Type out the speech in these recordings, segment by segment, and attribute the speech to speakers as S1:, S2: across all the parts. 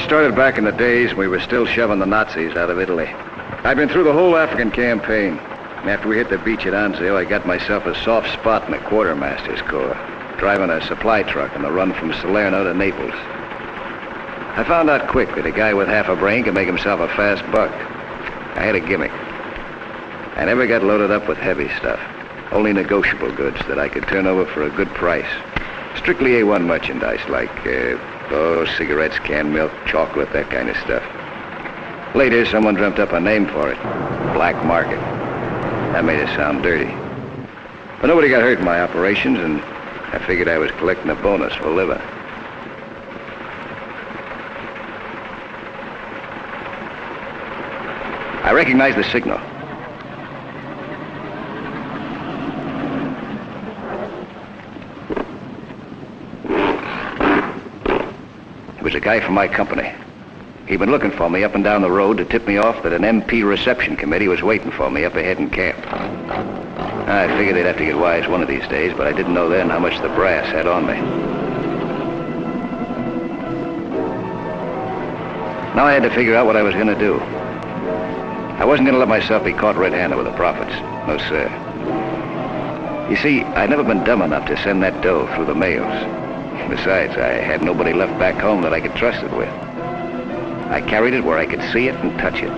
S1: Started back in the days when we were still shoving the Nazis out of Italy. I've been through the whole African campaign. And after we hit the beach at Anzio, I got myself a soft spot in the quartermaster's corps, driving a supply truck on the run from Salerno to Naples. I found out quick that a guy with half a brain could make himself a fast buck. I had a gimmick. I never got loaded up with heavy stuff, only negotiable goods that I could turn over for a good price. Strictly A1 merchandise like cigarettes, canned milk, chocolate, that kind of stuff. Later, someone dreamt up a name for it. Black market. That made it sound dirty. But nobody got hurt in my operations, and I figured I was collecting a bonus for living. I recognized the signal. It was a guy from my company. He'd been looking for me up and down the road to tip me off that an MP reception committee was waiting for me up ahead in camp. I figured they'd have to get wise one of these days, but I didn't know then how much the brass had on me. Now I had to figure out what I was going to do. I wasn't going to let myself be caught red-handed with the profits. No, sir. You see, I'd never been dumb enough to send that dough through the mails. Besides, I had nobody left back home that I could trust it with. I carried it where I could see it and touch it,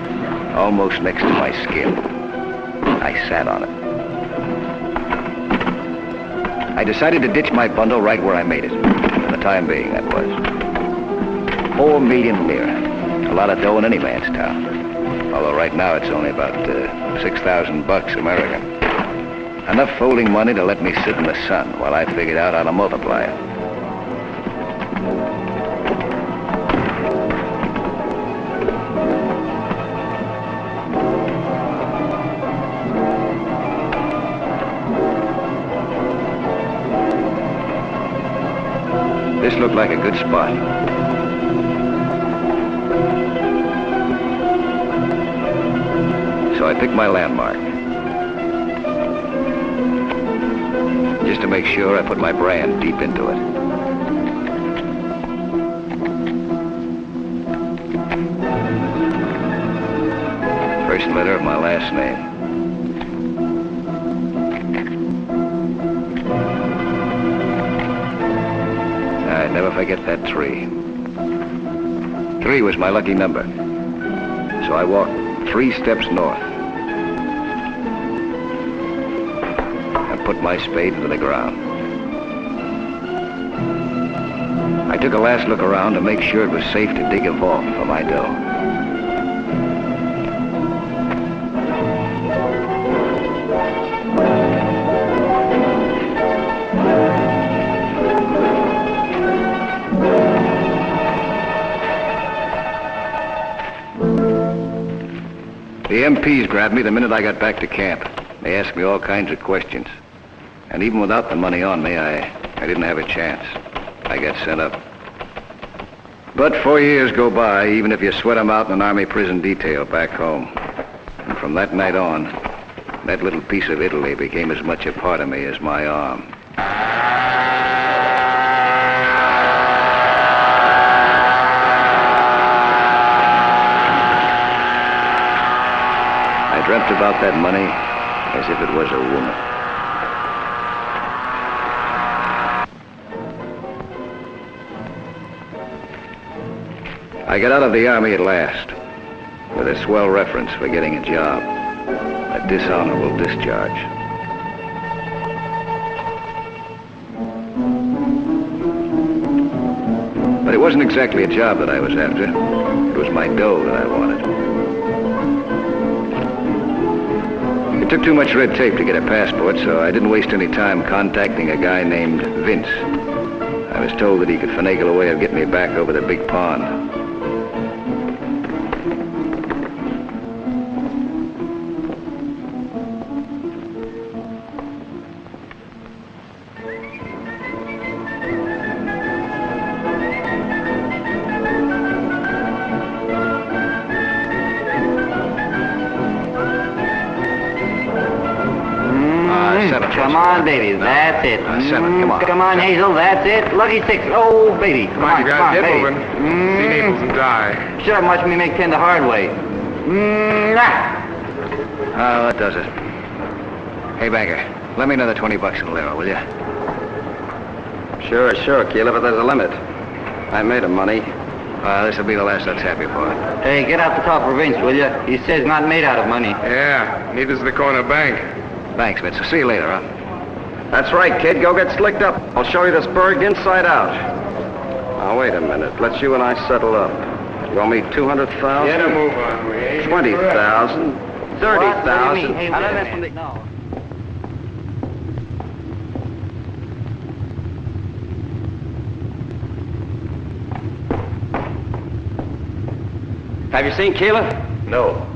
S1: almost next to my skin. I sat on it. I decided to ditch my bundle right where I made it. For the time being, that was. 4 million lira. A lot of dough in any man's town. Although right now it's only about 6,000 bucks American. Enough folding money to let me sit in the sun while I figured out how to multiply it. This looked like a good spot. So I picked my landmark. Just to make sure, I put my brand deep into it. First letter of my last name. I'd never forget that 3. 3 was my lucky number. So I walked 3 steps north and put my spade into the ground. I took a last look around to make sure it was safe to dig a vault for my dough. MPs grabbed me the minute I got back to camp. They asked me all kinds of questions. And even without the money on me, I didn't have a chance. I got sent up. But 4 years go by, even if you sweat them out in an army prison detail back home. And from that night on, that little piece of Italy became as much a part of me as my arm. I dreamt about that money as if it was a woman. I got out of the Army at last, with a swell reference for getting a job. A dishonorable discharge. But it wasn't exactly a job that I was after. It was my dough that I wanted. It took too much red tape to get a passport, so I didn't waste any time contacting a guy named Vince. I was told that he could finagle a way of getting me back over the big pond.
S2: Come on, baby, that's it.
S1: 7, come on.
S2: Come on, Hazel, that's it. Lucky 6. Oh, baby. Come on,
S3: you guys, get
S2: baby.
S3: moving. See Naples and die.
S2: Shut up, watch me make 10 the hard way.
S1: Oh, that does it. Hey, banker, lend me another $20 in lira, will you?
S4: Sure, Keeler, but there's a limit. I made him money.
S1: This'll be the last that's happy for.
S2: Hey, get out the top for Vince, will you? He says not made out of money.
S3: Yeah, neither's the corner bank.
S1: Thanks, Vince. See you later, huh?
S4: That's right, kid. Go get slicked up. I'll show you this burg inside out. Now, wait a minute. Let's you and I settle up. You owe me 200,000?
S3: Get a move on, we ain't
S4: 20,000? 30,000?
S2: Hey, no.
S4: Have you seen Keeler?
S3: No.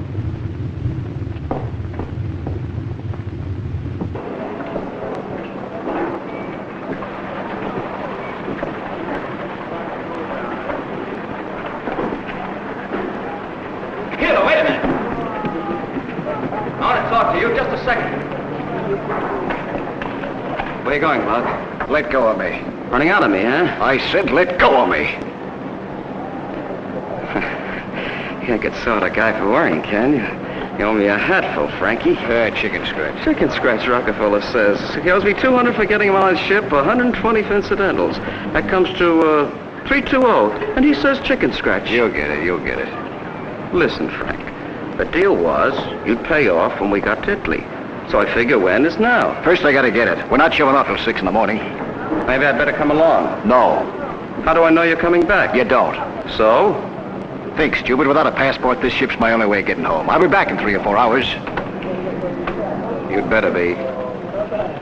S4: Keeler, wait a minute. I want to talk to you just a second. Where are you going, Bud?
S1: Let go of me.
S4: Running out of me, huh?
S1: I said let go of me.
S4: You can't get sort of guy for worrying, can you? You owe me a hatful, Frankie.
S1: Chicken scratch.
S4: Chicken scratch, Rockefeller says. He owes me 200 for getting him on his ship, 120 for incidentals. That comes to 320, and he says chicken scratch.
S1: You'll get it.
S4: Listen, Frank, the deal was you'd pay off when we got to Italy. So I figure when is now.
S1: First, I gotta get it. We're not shoving off till 6 in the morning.
S4: Maybe I'd better come along.
S1: No,
S4: How do I know you're coming back?
S1: you don't.
S4: So?
S1: Think, stupid. Without a passport, this ship's my only way of getting home. I'll be back in 3 or 4 hours.
S4: You'd better be.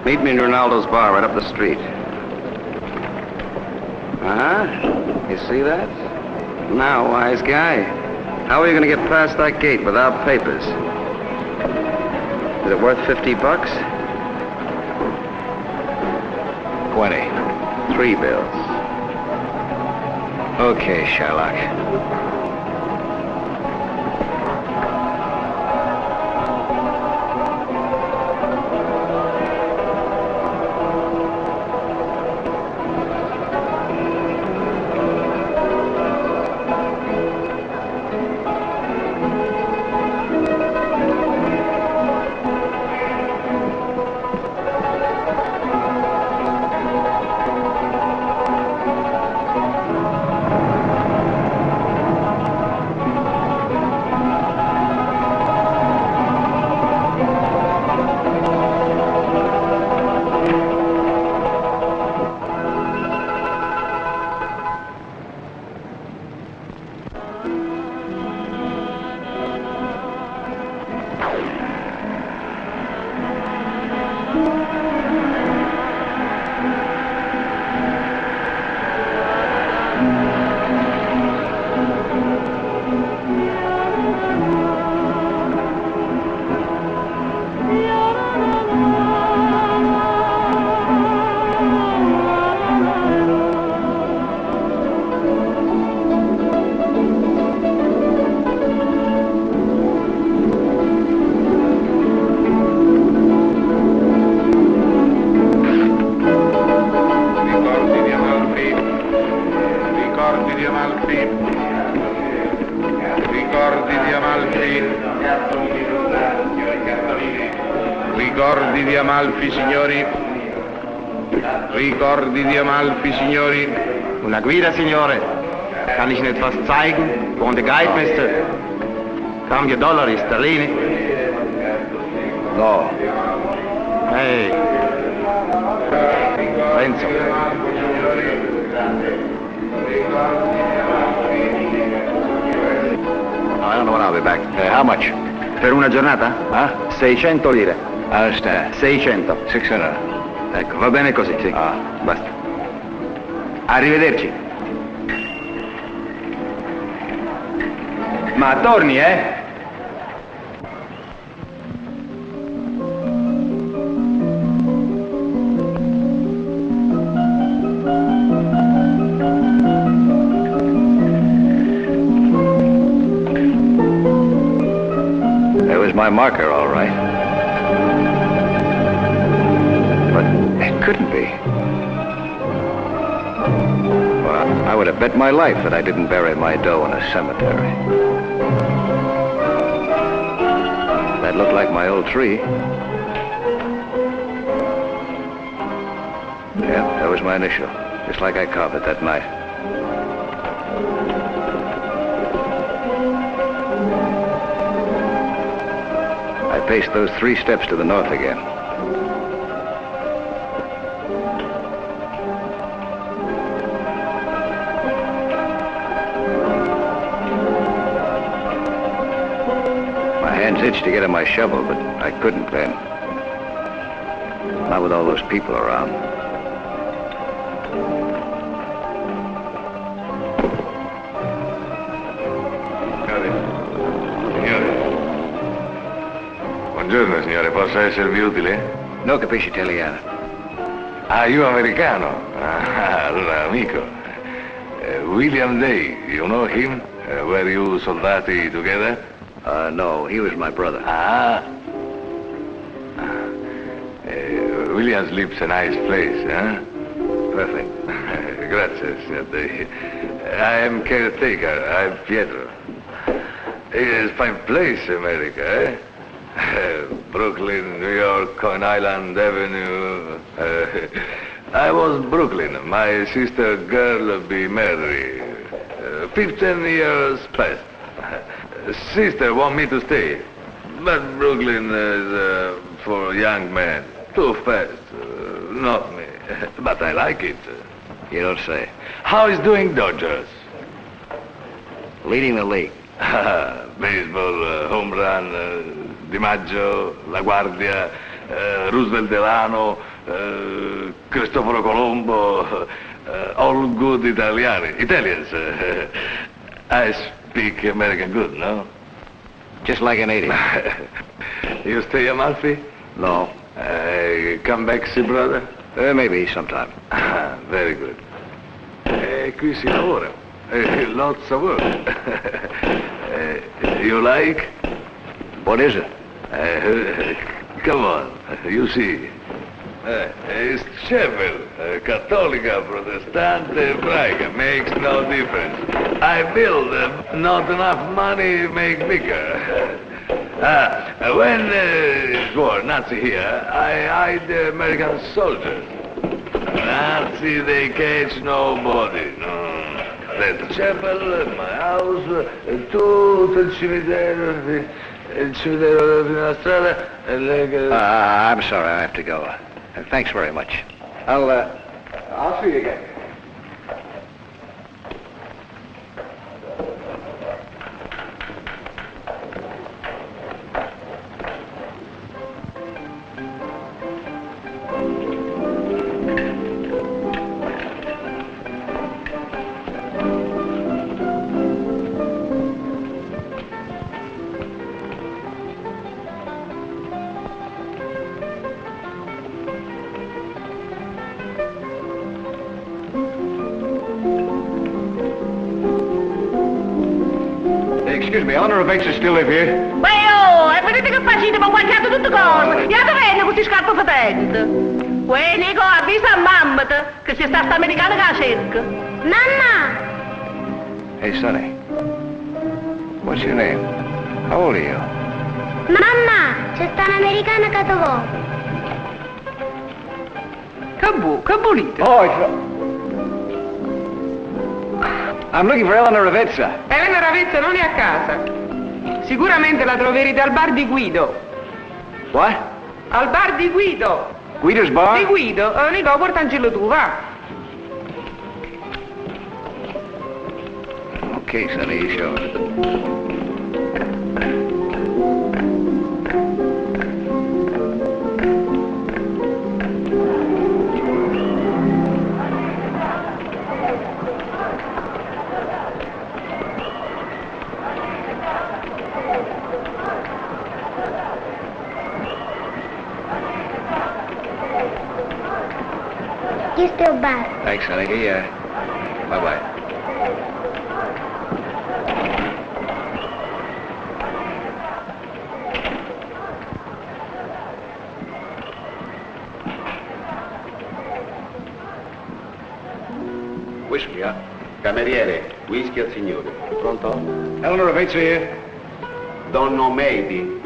S4: Meet me in Ronaldo's bar right up the street. You see that? Now, wise guy. How are you going to get past that gate without papers? Is it worth $50?
S1: 20.
S4: 3 bills.
S1: Okay, Sherlock.
S3: di Amalfi, signori. Ricordi di Amalfi, signori.
S2: Una guida, signore. Kann ich Ihnen etwas zeigen? Want a guide, mister? Cambio dollari, sterline.
S1: No.
S2: Hey. Renzo.
S1: I don't know when I'll be back. How much?
S2: Per una giornata?
S1: Huh?
S2: 600 lire.
S1: I understand.
S2: 600.
S1: 600.
S2: Ecco, va bene così, sì.
S1: Ah.
S2: Basta. Arrivederci. Ma torni, eh?
S1: There was my marker, all right. But it couldn't be. Well, I would have bet my life that I didn't bury my dough in a cemetery. That looked like my old tree. Yeah, that was my initial, just like I carved it that night. I paced those 3 steps to the north again. My hands itched to get at my shovel, but I couldn't then. Not with all those people around.
S3: Buongiorno, signore, posso esservi utile?
S1: No capisci italiano.
S3: Ah, io americano. Ah, allora, amico. William Day, you know him? Were you soldati together?
S1: No, he was my brother.
S3: Ah. Williams lives a nice place, huh?
S1: Perfect.
S3: Grazie, signor Day. I am caretaker. I'm Pietro. It is fine place, America, eh? Brooklyn, New York, Coney Island Avenue. I was Brooklyn. My sister girl be married. 15 years past. Sister want me to stay. But Brooklyn is for young men. Too fast. Not me. But I like it.
S1: You don't say.
S3: How is doing Dodgers?
S1: Leading the league.
S3: Baseball, home run, Di Maggio, La Guardia, Roosevelt Delano, Cristoforo Colombo, all good Italians. I speak American good, no?
S1: Just like a native.
S3: You stay Amalfi?
S1: No.
S3: Come back, see brother?
S1: Maybe sometime.
S3: Very good. Qui si lavora. Lots of work. You like?
S1: What is it?
S3: Come on, you see. It's chapel, Cattolica, Protestante, Ebraica, makes no difference. I build, not enough money, make bigger. When it was Nazi here, I hide American soldiers. Nazi, they catch nobody. No. That chapel, my house, tutto il cimitero fino alla strada.
S1: I'm sorry, I have to go. Thanks very much. I'll see you again. Excuse me, Eleanor Bates still live here?
S5: Beh, oh, e vedete che facite, ma guardate tutte cose. Io dove questi scarpe fetenti? Quei nego avvisa a mamma che c'è sta americana che la cerca. Mamma!
S1: Hey, Sonny. What's your name? How old are you?
S6: Mamma, c'è sta un'americana che ti vuole.
S5: voi, che volete?
S1: Oh, I'm looking for Elena Ravezza.
S5: Elena Ravezza non è a casa. Sicuramente la troverete al bar di Guido.
S1: What?
S5: Al bar di Guido.
S1: Guido's bar?
S5: Di Guido? Nico, portancelo tu, va.
S1: Okay, Sonny, you show it.
S6: Questo è il bar.
S1: Thanks, Sonny. Bye-bye. Whisky, huh?
S2: Cameriere, whisky al signore. Pronto?
S1: Elena Ravezza here.
S2: Donno Maybe.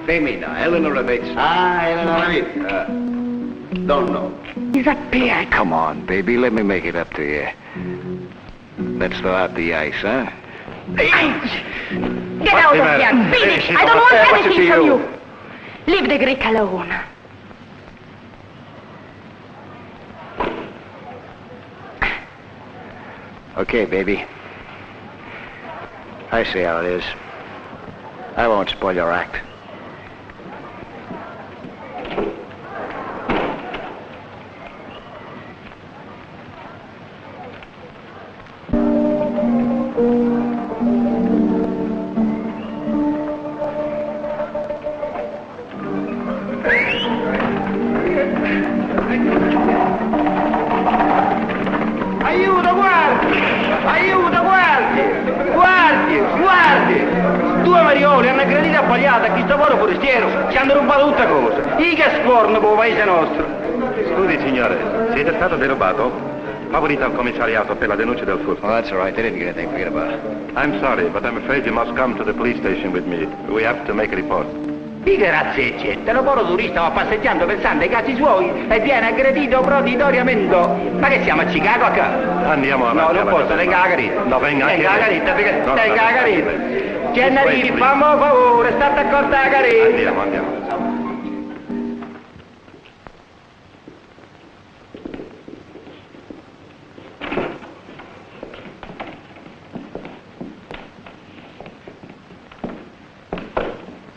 S1: Femina, Elena Ravezza.
S2: Ah, Elena Ravezza. Donno.
S1: Yeah, come on, baby. Let me make it up to you. Let's thaw out the ice, huh?
S5: Get out of here! Finish! I don't want anything from you! Leave the Greek alone.
S1: Okay, baby. I see how it is. I won't spoil your act.
S2: Ci hanno rubato tutte cose. I che scorno per il paese nostro.
S7: Scusi signore, siete stato derubato? Favorite al commissariato per la denuncia del furto.
S1: Oh, that's all right. They didn't get anything. Forget about it.
S7: I'm sorry, but I'm afraid you must come to the police station with me. We have to make a report.
S2: I che razzecce, te lo poro turista va passeggiando pensando ai casi suoi e viene aggredito proditoriamente. Ma che siamo a Chicago qua?
S7: Andiamo
S2: No,
S7: avanti.
S2: non posso, tenga la carita.
S7: No, venga anche
S2: Tenga la
S7: lei.
S2: carita, perché
S7: No,
S2: tenga la carita. Gennarini,
S7: Please.
S2: fammi un favore, state accorta la carita.
S7: Andiamo.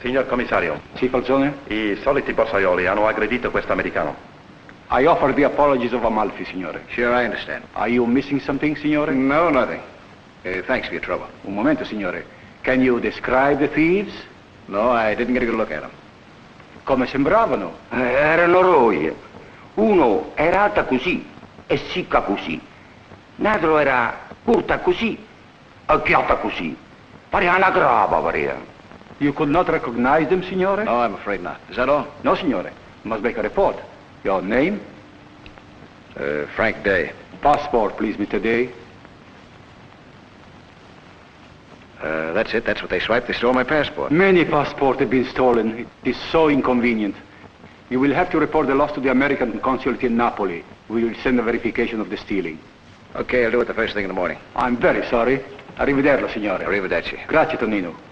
S7: Signor commissario,
S8: Sì, Falzone?
S7: i soliti borsaioli hanno aggredito questo americano.
S8: I offer the apologies of Amalfi, signore.
S1: Sure, I understand.
S8: Are you missing something, signore?
S1: No, nothing. Thanks for your trouble.
S8: Un momento, signore. Can you describe the thieves?
S1: No, I didn't get a good look at them.
S8: Come sembravano?
S2: Erano roi. Uno era alta così e sicca così. L'altro era corta così e chiata così. Pareva una grava, pareva.
S8: You could not recognize them, signore?
S1: No, I'm afraid not. Is that all?
S8: No, signore. Must make a report. Your name?
S1: Frank Day.
S8: Passport, please, Mr. Day.
S1: That's it. That's what they swiped. They stole my passport.
S8: Many passports have been stolen. It is so inconvenient. You will have to report the loss to the American consulate in Napoli. We will send a verification of the stealing.
S1: Okay, I'll do it the first thing in the morning.
S8: I'm very sorry. Arrivederla, signore.
S1: Arrivederci.
S8: Grazie, Tonino.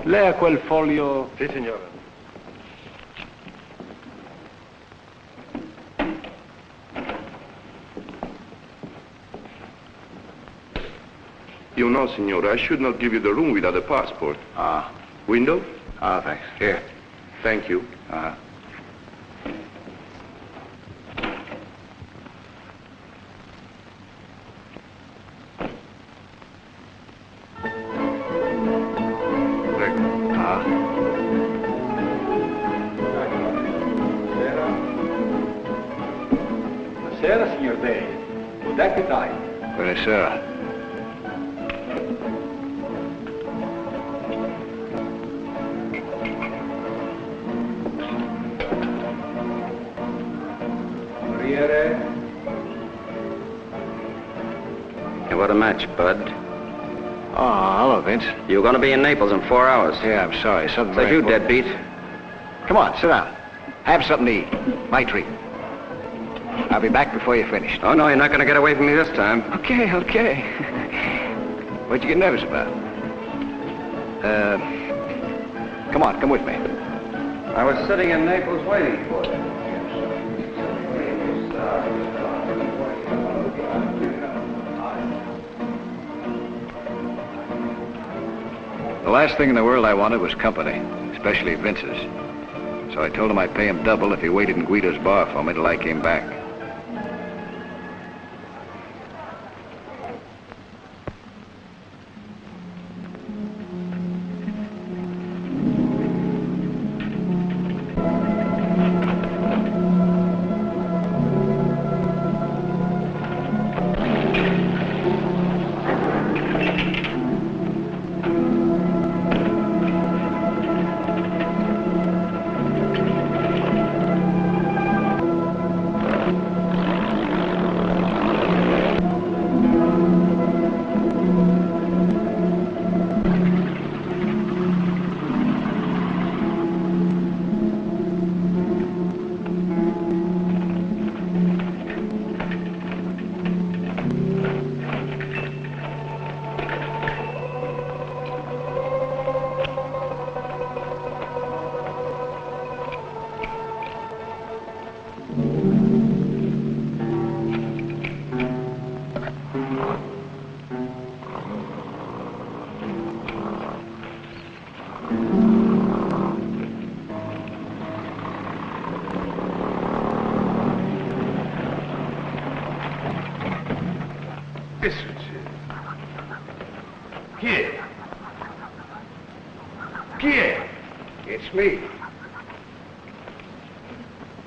S8: Lei ha quel foglio...
S7: Sì, signore.
S3: You know, signore, I should not give you the room without a passport.
S1: Ah.
S3: Window?
S1: Ah, thanks. Here.
S3: Thank you.
S1: Uh-huh.
S8: Buonasera, signor Day. Good appetite.
S1: Buonasera.
S8: Corriere.
S4: Hey, what a match, Bud.
S1: Oh, hello, Vince.
S4: You're going to be in Naples in 4 hours.
S1: Yeah, I'm sorry. Something
S4: So
S1: very
S4: you
S1: important.
S4: deadbeat.
S1: Come on, sit down. Have something to eat. My treat. I'll be back before you're finished.
S4: Oh, no, you're not going to get away from me this time.
S1: Okay. What'd you get nervous about? Come on, come with me.
S4: I was sitting in Naples waiting for you.
S1: The last thing in the world I wanted was company, especially Vince's. So I told him I'd pay him double if he waited in Guido's bar for me till I came back.
S3: Chi è?
S1: It's me.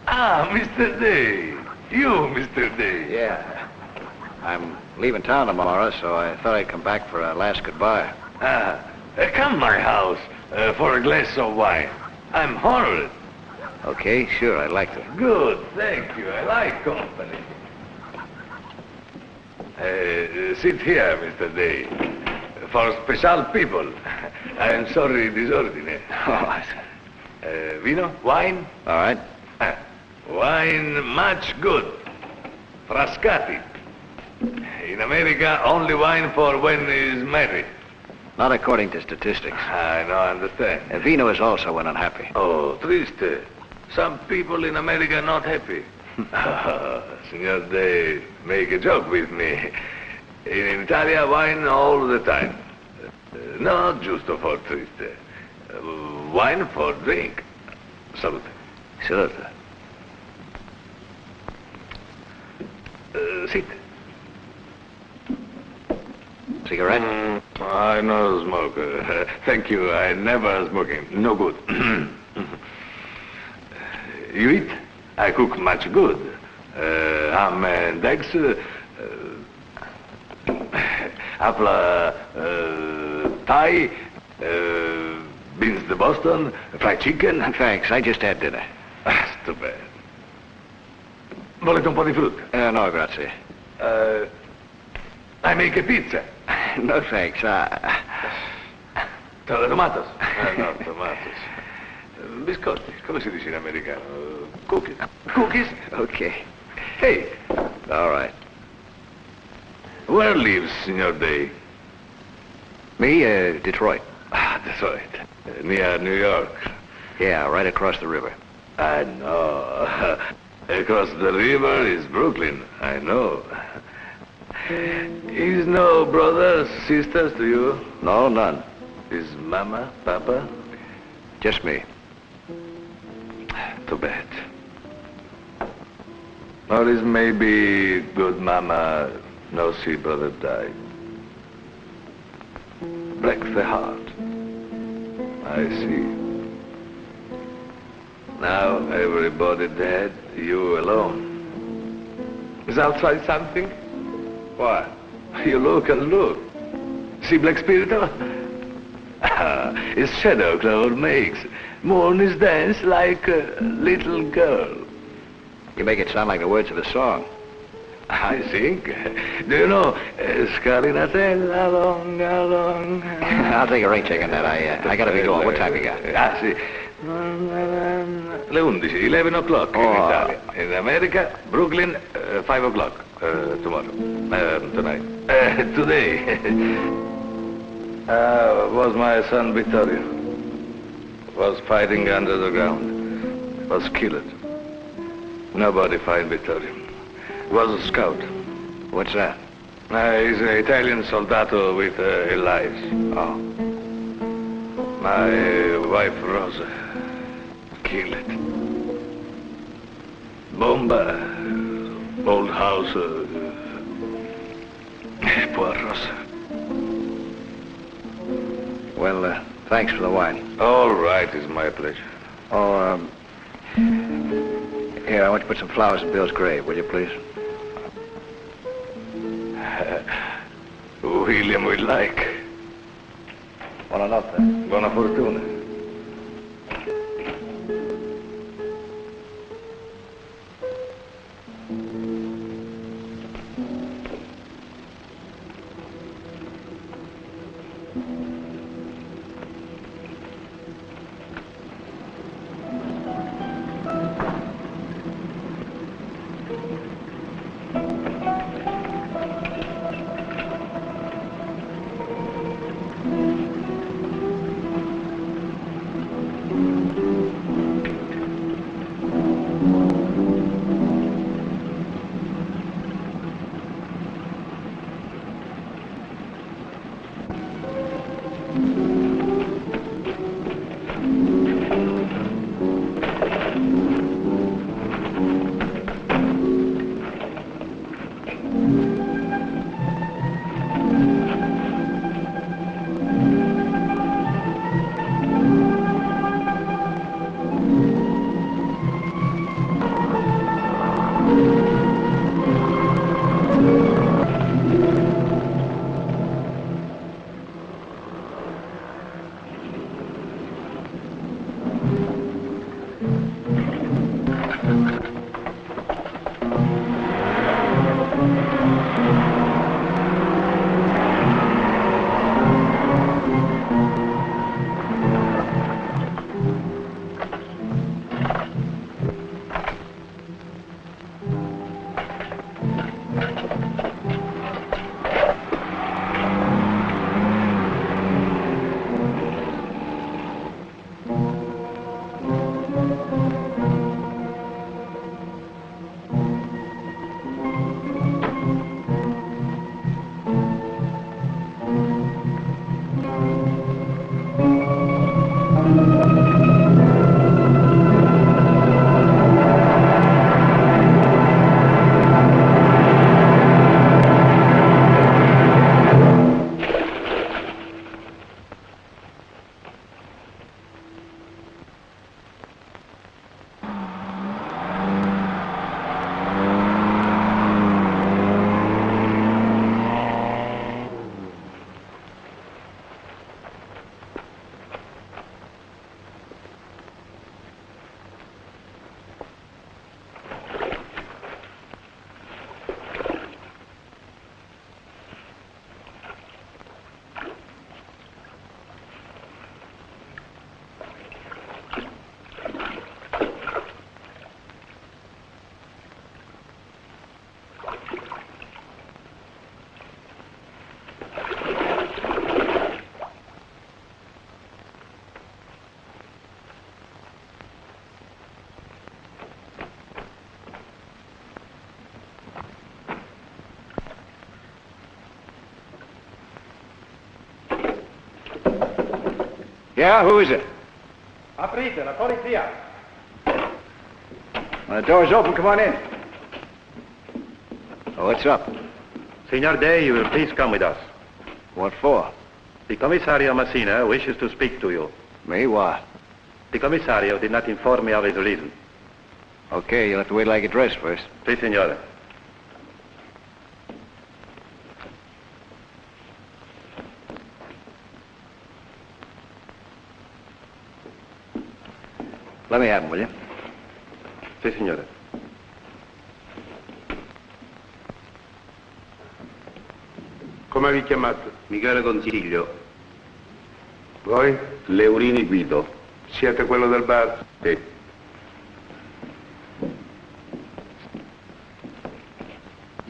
S3: Ah, Mr. Day. You, Mr. Day.
S1: Yeah. I'm leaving town tomorrow, so I thought I'd come back for a last goodbye.
S3: Come my house for a glass of wine. I'm honored.
S1: Okay, sure, I'd like to.
S3: Good, thank you. I like company. Sit here, Mr. Day. For special people. I am sorry, disordine. Vino? Wine?
S1: All right.
S3: Wine much good. Frascati. In America, only wine for when is married.
S1: Not according to statistics.
S3: I don't understand.
S1: Vino is also when unhappy.
S3: Oh, triste. Some people in America are not happy. Signor Day, make a joke with me. In Italia, wine all the time. Not giusto for triste. Wine for drink. Salute.
S1: Salute.
S3: Sit.
S1: Cigarette?
S3: I no smoke. Thank you. I never smoking. No good. You eat? I cook much good. Ham and eggs. Apple pie. Beans de Boston. Fried chicken.
S1: Thanks, I just had dinner.
S3: Too bad. Volete un po' di frutta?
S1: No, grazie.
S3: I make a pizza.
S1: No, thanks.
S3: Tomatoes? No, tomatoes. Biscotti, come si dice in americano? Cookies. Cookies?
S1: Okay.
S3: Hey,
S1: All right.
S3: where lives Signor Day?
S1: Me, Detroit.
S3: Detroit. Near New York.
S1: Yeah, right across the river.
S3: I know. Across the river is Brooklyn. I know. Is no brothers, sisters to you?
S1: No, none.
S3: Is Mama, Papa?
S1: Just me.
S3: Too bad. Or is maybe good Mama no see brother die? Break the heart. I see. Now everybody dead, you alone. Is outside something? What? You look and look. See Black Spirit? His shadow cloud makes. Moon is dance like a little girl.
S1: You make it sound like the words of a song.
S3: I think. Do you know Scalinatella long, long?
S1: I'll take a rain check on that. I gotta be going. What time you got?
S3: See. Le 11, 11 o'clock in Italia. In America, Brooklyn, 5 o'clock tomorrow. Tonight. Today. Was my son Vittorio. Was fighting under the ground. Was killed. Nobody find Vittorio. Was a scout.
S1: What's that?
S3: He's an Italian soldato with lives.
S1: Oh.
S3: My wife Rosa. Killed. Bomba. Old house. Poor Rosa.
S1: Well, thanks for the wine.
S3: All right, it's my pleasure.
S1: Oh, here, I want you to put some flowers in Bill's grave, will you, please?
S3: William would like.
S1: Buonanotte.
S3: Buona fortuna.
S1: Yeah, who is it?
S8: Aprite, la polizia.
S1: The door's open, come on in. Oh, what's up?
S7: Signor Day, you will please come with us.
S1: What for?
S7: The Commissario Messina wishes to speak to you.
S1: Me? What?
S7: The Commissario did not inform me of his reason.
S1: Okay, you'll have to wait till I get dressed first.
S7: Si, signore.
S1: Let me have him, will you?
S7: Si, signore.
S8: Come vi chiamate?
S9: Michele Consiglio.
S8: Voi?
S9: Leurini Guido.
S3: Siete quello del bar?
S7: Sì.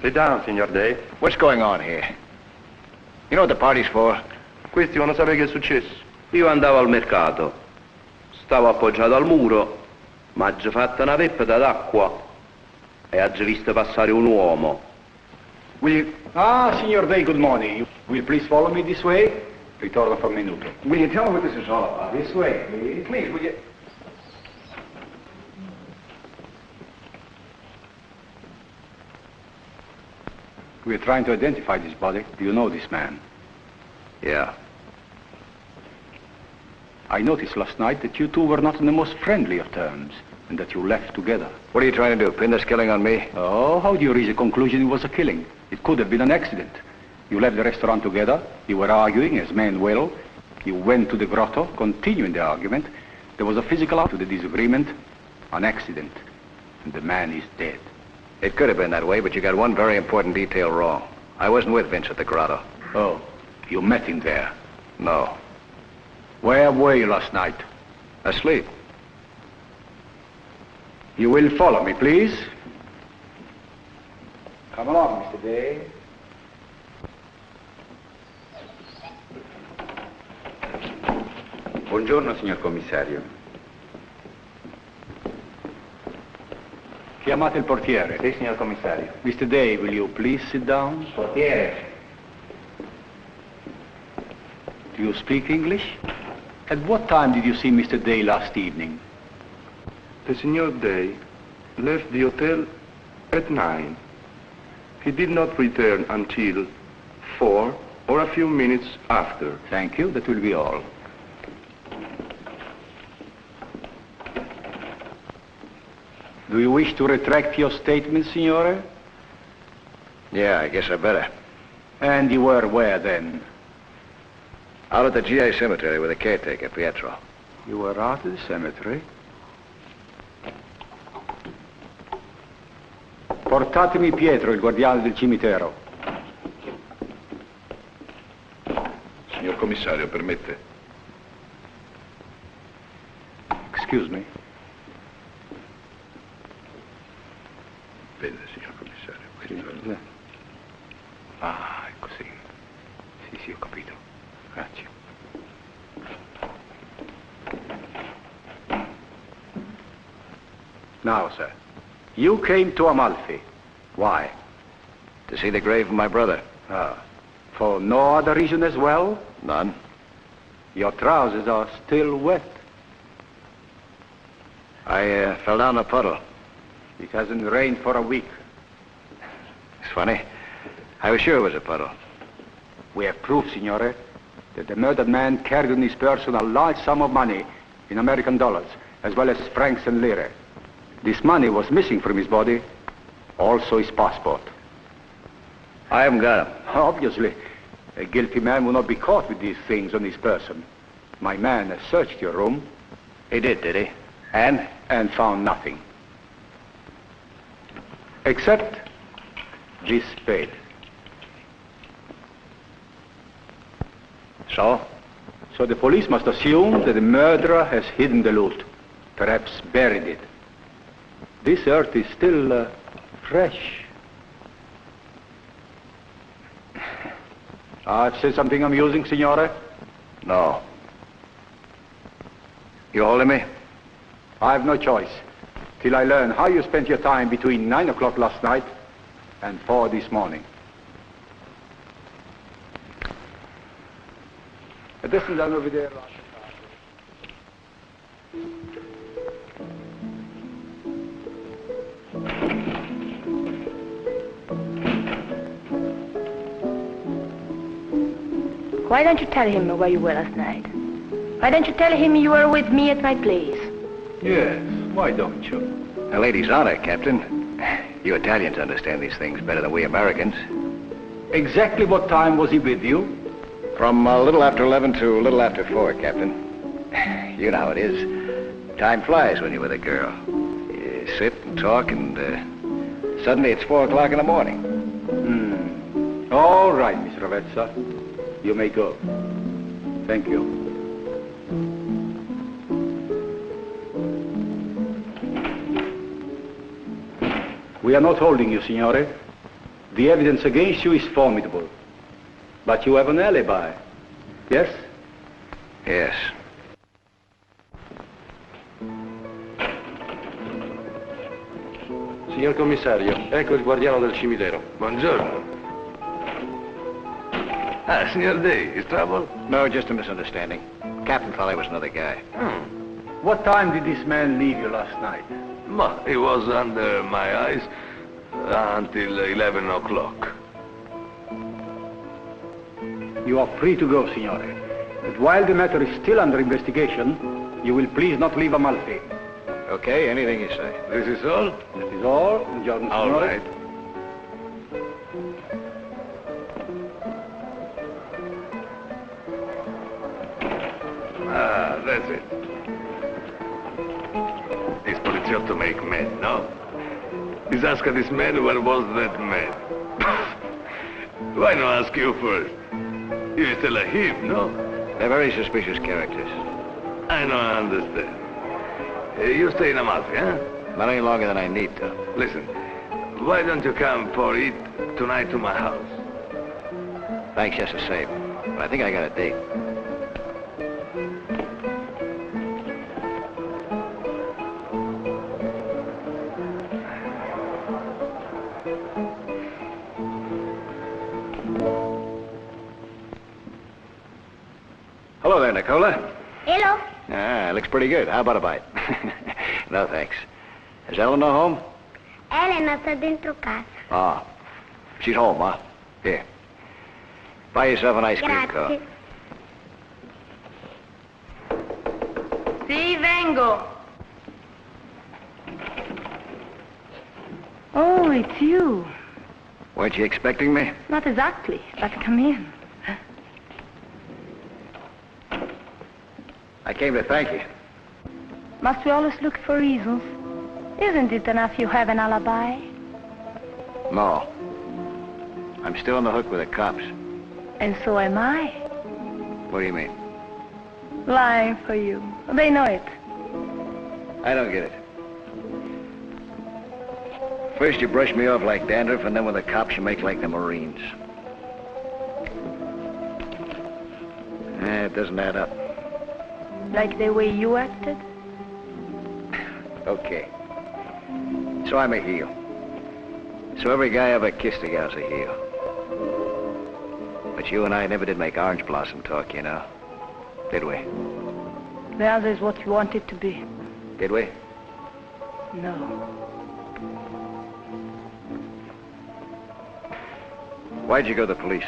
S7: Sit down, signor Day.
S1: What's going on here? You know what the party's for?
S3: Questi vogliono sapere che è successo.
S9: Io andavo al mercato, stavo appoggiato al muro, ma ha fatto una peppata d'acqua e ha visto passare un uomo.
S8: Will you... Ah, signor Day, good morning. Will you please follow me this way? Ritorno fra un minuto.
S1: Will you tell me what this is all about? This way, please. Please, will you...
S8: We're trying to identify this body. Do you know this man?
S1: Yeah.
S8: I noticed last night that you two were not on the most friendly of terms, and that you left together.
S1: What are you trying to do? Pin this killing on me?
S8: Oh, how do you reach the conclusion it was a killing? It could have been an accident. You left the restaurant together, you were arguing, as men will. You went to the grotto, continuing the argument. There was a physical out to the disagreement, an accident, and the man is dead.
S1: It could have been that way, but you got one very important detail wrong. I wasn't with Vince at the grotto.
S8: Oh, you met him there?
S1: No.
S8: Where were you last night?
S1: Asleep.
S8: You will follow me, please. Come along, Mr. Day.
S7: Buongiorno, signor commissario.
S8: Chiamate il portiere.
S7: Sì, signor commissario.
S8: Mr. Day, will you please sit down?
S7: Portiere.
S8: Do you speak English? At what time did you see Mr. Day last evening?
S3: The Signor Day left the hotel at 9. He did not return until 4 or a few minutes after.
S8: Thank you, that will be all. Do you wish to retract your statement, signore?
S1: Yeah, I guess I better.
S8: And you were where then?
S1: Out at the GA cemetery with the caretaker, Pietro.
S8: You were out of the cemetery? Portatemi Pietro, il guardiano del cimitero.
S3: Signor commissario, permette?
S8: Excuse me.
S3: Vede, signor commissario,
S8: Sì. Ah, è così. Sì, sì, ho capito. Grazie. Now, sir, you came to Amalfi. Why?
S1: To see the grave of my brother.
S8: Ah, for no other reason as well?
S1: None.
S8: Your trousers are still wet.
S1: I fell down a puddle.
S8: It hasn't rained for a week.
S1: It's funny. I was sure it was a puddle.
S8: We have proof, signore, that the murdered man carried on his person a large sum of money in American dollars, as well as francs and lire. This money was missing from his body, also his passport.
S1: I haven't got him.
S8: Obviously, a guilty man will not be caught with these things on his person. My man has searched your room.
S1: He did he? And?
S8: And found nothing. Except this spade.
S1: So?
S8: So the police must assume that the murderer has hidden the loot, perhaps buried it. This earth is still fresh. I've said something amusing, signore?
S1: No. You holding me?
S8: I have no choice till I learn how you spent your time between 9 o'clock last night and 4 this morning. Adesso andiamo a vedere la...
S5: Why don't you tell him where you were last night? Why don't you tell him you were with me at my place?
S8: Yes, why don't you?
S1: A lady's honor, Captain. You Italians understand these things better than we Americans.
S8: Exactly what time was he with you?
S1: From a little after 11 to a little after 4, Captain. You know how it is. Time flies when you're with a girl. You sit and talk and suddenly it's 4 o'clock in the morning.
S8: All right, Miss Ravezza. You may go. Thank you. We are not holding you, signore. The evidence against you is formidable. But you have an alibi. Yes?
S1: Yes.
S7: Signor commissario, ecco il guardiano del cimitero.
S3: Buongiorno. Ah, Signor Day, is trouble?
S1: No, just a misunderstanding. Captain thought I was another guy.
S8: What time did this man leave you last night?
S3: Well, he was under my eyes until 11 o'clock.
S8: You are free to go, signore. But while the matter is still under investigation, you will please not leave Amalfi.
S1: Okay, anything you say.
S3: This is all?
S8: That is all. Buongiorno,
S3: All
S8: signore.
S3: right. Ah, that's it. This poliziotto make men, no? He's asking this man where was that man. Why not ask you first? You still a him, no?
S1: They're very suspicious characters.
S3: I don't understand. You stay in Amalfi, huh?
S1: Not any longer than I need to.
S3: Listen, why don't you come for it tonight to my house?
S1: Thanks just the same. But I think I got a date. Hello there, Nicola.
S6: Hello.
S1: Ah, looks pretty good. How about a bite? No, thanks. Is Eleanor home?
S6: Elena sta dentro casa.
S1: Ah, she's home, huh? Here. Buy yourself an ice cream
S6: Grazie.
S1: cone.
S5: Sì, vengo. Oh, it's you.
S1: Weren't you expecting me?
S5: Not exactly, but come in.
S1: I came to thank you.
S5: Must we always look for reasons? Isn't it enough you have an alibi?
S1: No. I'm still on the hook with the cops.
S5: And so am I.
S1: What do you mean?
S5: Lying for you. They know it.
S1: I don't get it. First you brush me off like dandruff, and then with the cops you make like the Marines. It doesn't add up.
S5: Like the way you acted?
S1: Okay. So I'm a heel. So every guy ever kissed a gal's a heel. But you and I never did make orange blossom talk, you know. Did we?
S5: The other is what you want it to be.
S1: Did we?
S5: No.
S1: Why'd you go to the police?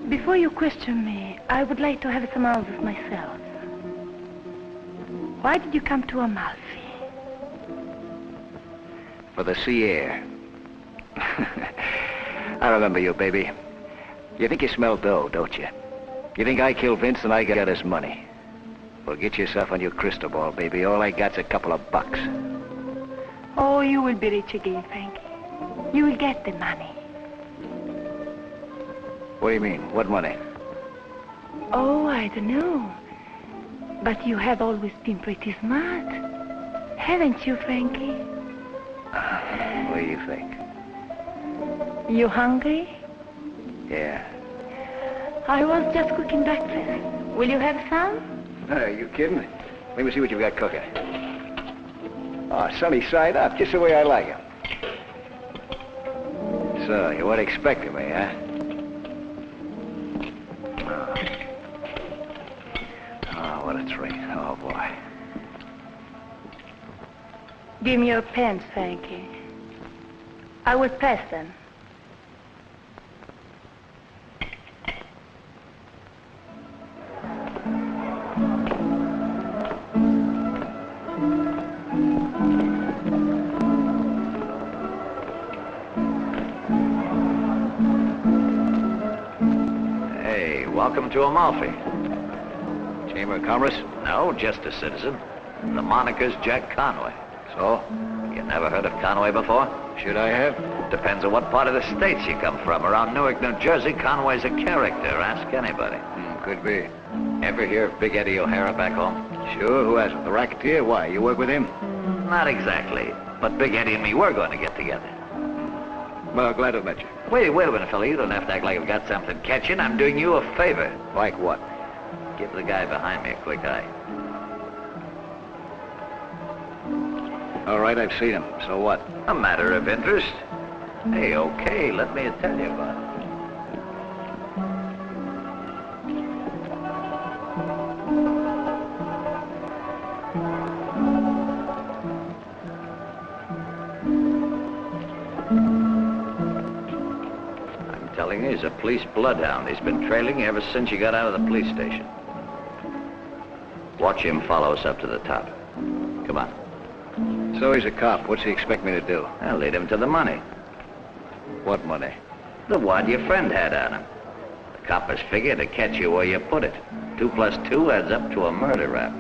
S5: Before you question me, I would like to have some answers myself. Why did you come to Amalfi?
S1: For the sea air. I remember you, baby. You think you smell dough, don't you? You think I killed Vince and I got his money? Well, get yourself on your crystal ball, baby. All I got's a couple of bucks.
S5: Oh, you will be rich again, Frankie. You will get the money.
S1: What do you mean? What money?
S5: Oh, I don't know. But you have always been pretty smart. Haven't you, Frankie?
S1: What do you think?
S5: You hungry?
S1: Yeah.
S5: I was just cooking breakfast. Will you have some?
S1: Are you kidding? Let me see what you've got cooking. Oh, sunny side up, just the way I like it. So, you weren't expecting me, huh? Oh, what a treat. Oh, boy.
S5: Give me your pens, Frankie. I will pass them.
S10: Hey, welcome to Amalfi.
S1: Chamber of Commerce?
S10: No, just a citizen. The moniker's Jack Conway.
S1: So?
S10: You never heard of Conway before?
S1: Should I have?
S10: Depends on what part of the States you come from. Around Newark, New Jersey, Conway's a character. Ask anybody.
S1: Could be.
S10: Ever hear of Big Eddie O'Hara back home?
S1: Sure, who hasn't? The racketeer? Why, you work with him?
S10: Not exactly. But Big Eddie and me were going to get together.
S1: Well, glad to have met you.
S10: Wait a minute, fella. You don't have to act like I've got something catching. I'm doing you a favor.
S1: Like what?
S10: Give the guy behind me a quick eye.
S1: All right, I've seen him. So what?
S10: A matter of interest. Hey, okay, let me tell you about it. I'm telling you, he's a police bloodhound. He's been trailing you ever since you got out of the police station. Watch him follow us up to the top. Come on.
S1: So he's a cop. What's he expect me to do?
S10: I'll lead him to the money.
S1: What money?
S10: The wad your friend had on him. The coppers figure to catch you where you put it. 2 + 2 adds up to a murder rap.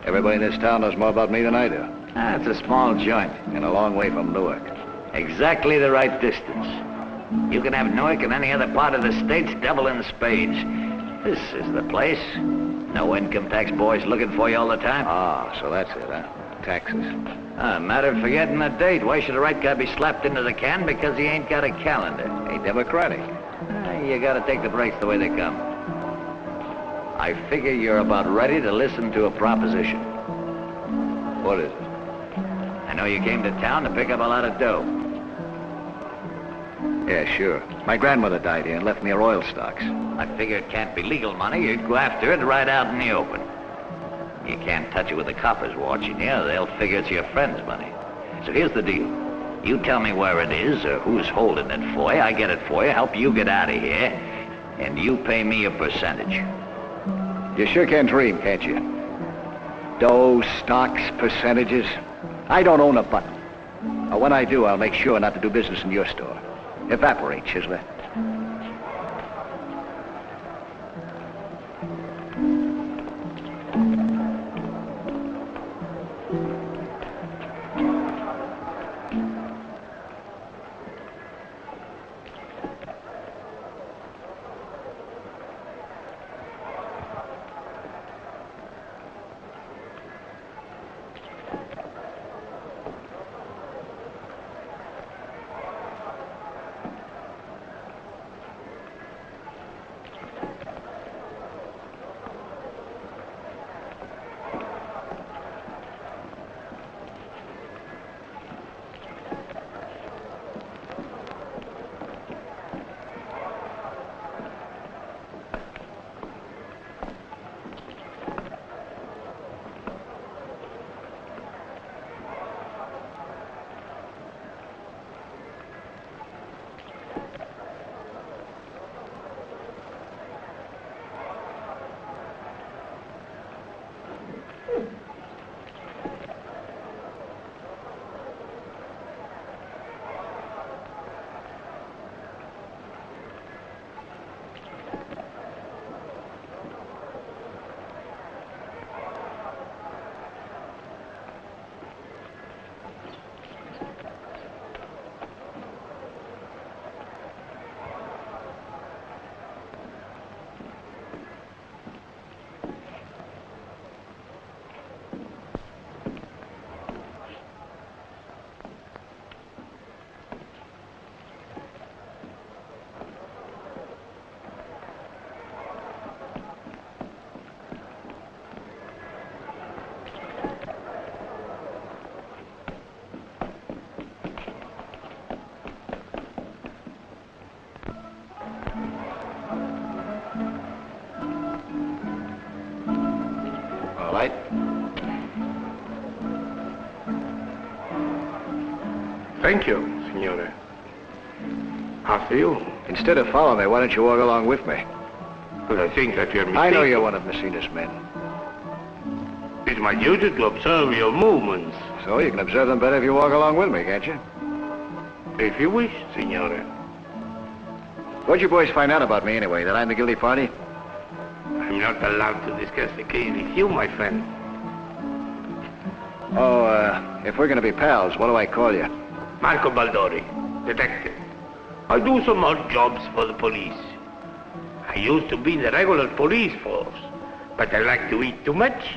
S1: Everybody in this town knows more about me than I do.
S10: It's a small joint.
S1: And a long way from Newark.
S10: Exactly the right distance. You can have Newark and any other part of the state's devil in spades. This is the place. No income tax boys looking for you all the time.
S1: Ah, so that's it, huh? Taxes.
S10: Matter of forgetting a date. Why should a right guy be slapped into the can because he ain't got a calendar?
S1: Ain't democratic.
S10: You gotta take the breaks the way they come. I figure you're about ready to listen to a proposition.
S1: What is it?
S10: I know you came to town to pick up a lot of dough.
S1: Yeah, sure. My grandmother died here and left me her oil stocks.
S10: I figure it can't be legal money. You'd go after it right out in the open. You can't touch it with the coppers watching you. They'll figure it's your friend's money. So here's the deal. You tell me where it is or who's holding it for you. I get it for you, help you get out of here, and you pay me a percentage.
S1: You sure can dream, can't you? Dough, stocks, percentages. I don't own a button. Or when I do, I'll make sure not to do business in your store. Evaporate, Chisler. Right?
S11: Thank you, Signore. After you.
S1: Instead of following me, why don't you walk along with me?
S11: But I think that you're mistaken.
S1: I know you're one of Messina's men.
S11: It's my duty to observe your movements.
S1: So you can observe them better if you walk along with me, can't you?
S11: If you wish, Signore.
S1: What'd you boys find out about me anyway? That I'm the guilty party?
S11: I'm not allowed to discuss the case with you, my friend.
S1: Oh, if we're gonna be pals, what do I call you?
S11: Marco Baldori, detective. I do some odd jobs for the police. I used to be in the regular police force, but I like to eat too much.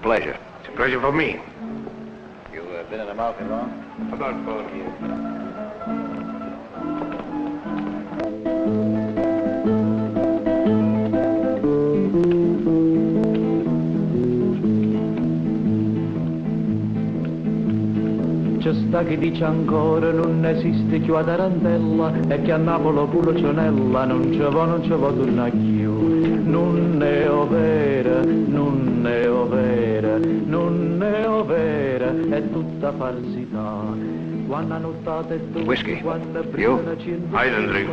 S1: Pleasure.
S11: Pleasure for me.
S1: You been in the market long?
S11: About 4 years.
S12: C'è sta chi dice ancora non esiste più a tarantella e che a Napoli pure cionella non ci va tornare più. Non è vera, non è vera, non è vera, è tutta falsità. Quando nottate tu,
S1: Whiskey. You?
S11: I don't drink.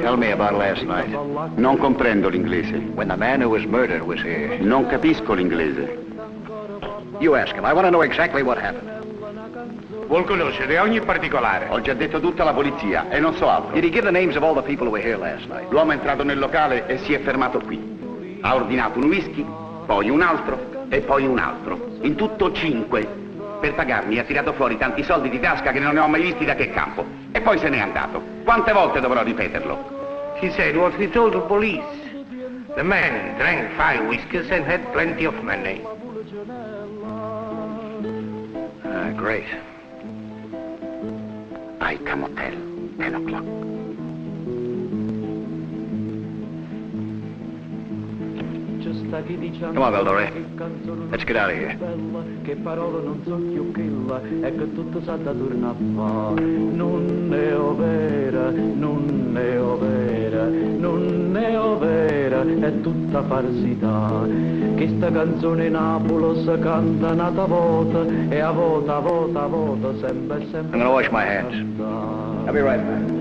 S1: Tell me about last night.
S9: Non comprendo l'inglese.
S1: When the man who was murdered was here.
S9: Non capisco l'inglese.
S1: You ask him. I want to know exactly what happened.
S11: Vuol conoscere ogni particolare.
S9: Ho già detto tutta la polizia e non so altro.
S1: Did he give the names of all the people who were here last night?
S9: L'uomo è entrato nel locale e si è fermato qui. Ha ordinato un whisky, poi un altro e poi un altro. In tutto 5. Per pagarmi ha tirato fuori tanti soldi di tasca che non ne ho mai visti da che campo. E poi se n'è andato. Quante volte dovrò ripeterlo?
S11: He said what he told the police. The man drank 5 whiskeys and had plenty of money.
S1: Great.
S9: Icahn Hotel, 10 o'clock.
S1: Come on, Valdore. Let's get out of here.
S12: Che parole non so più quella e che tutto sa da tornare a fa. Non è vera, non è vera, non è vera, è tutta falsità. Che sta canzone Napoli si canta nata volta e a volta, sempre.
S1: I'm gonna wash my hands. I'll be right back.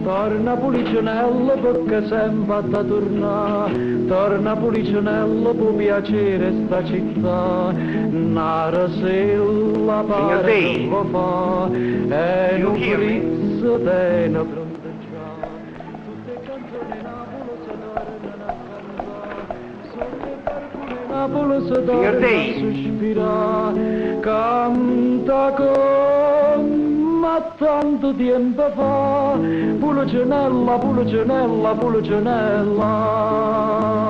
S12: Torna Policionello perché sempre da tornare, torna Policionello per piacere sta città, nara se la pare lo fa, e non frizzo te ne fronteggia. Tutte canzoni Napoli si torna a sospirare, canta come tanto tempo fa, Policionella, Policionella, Policionella.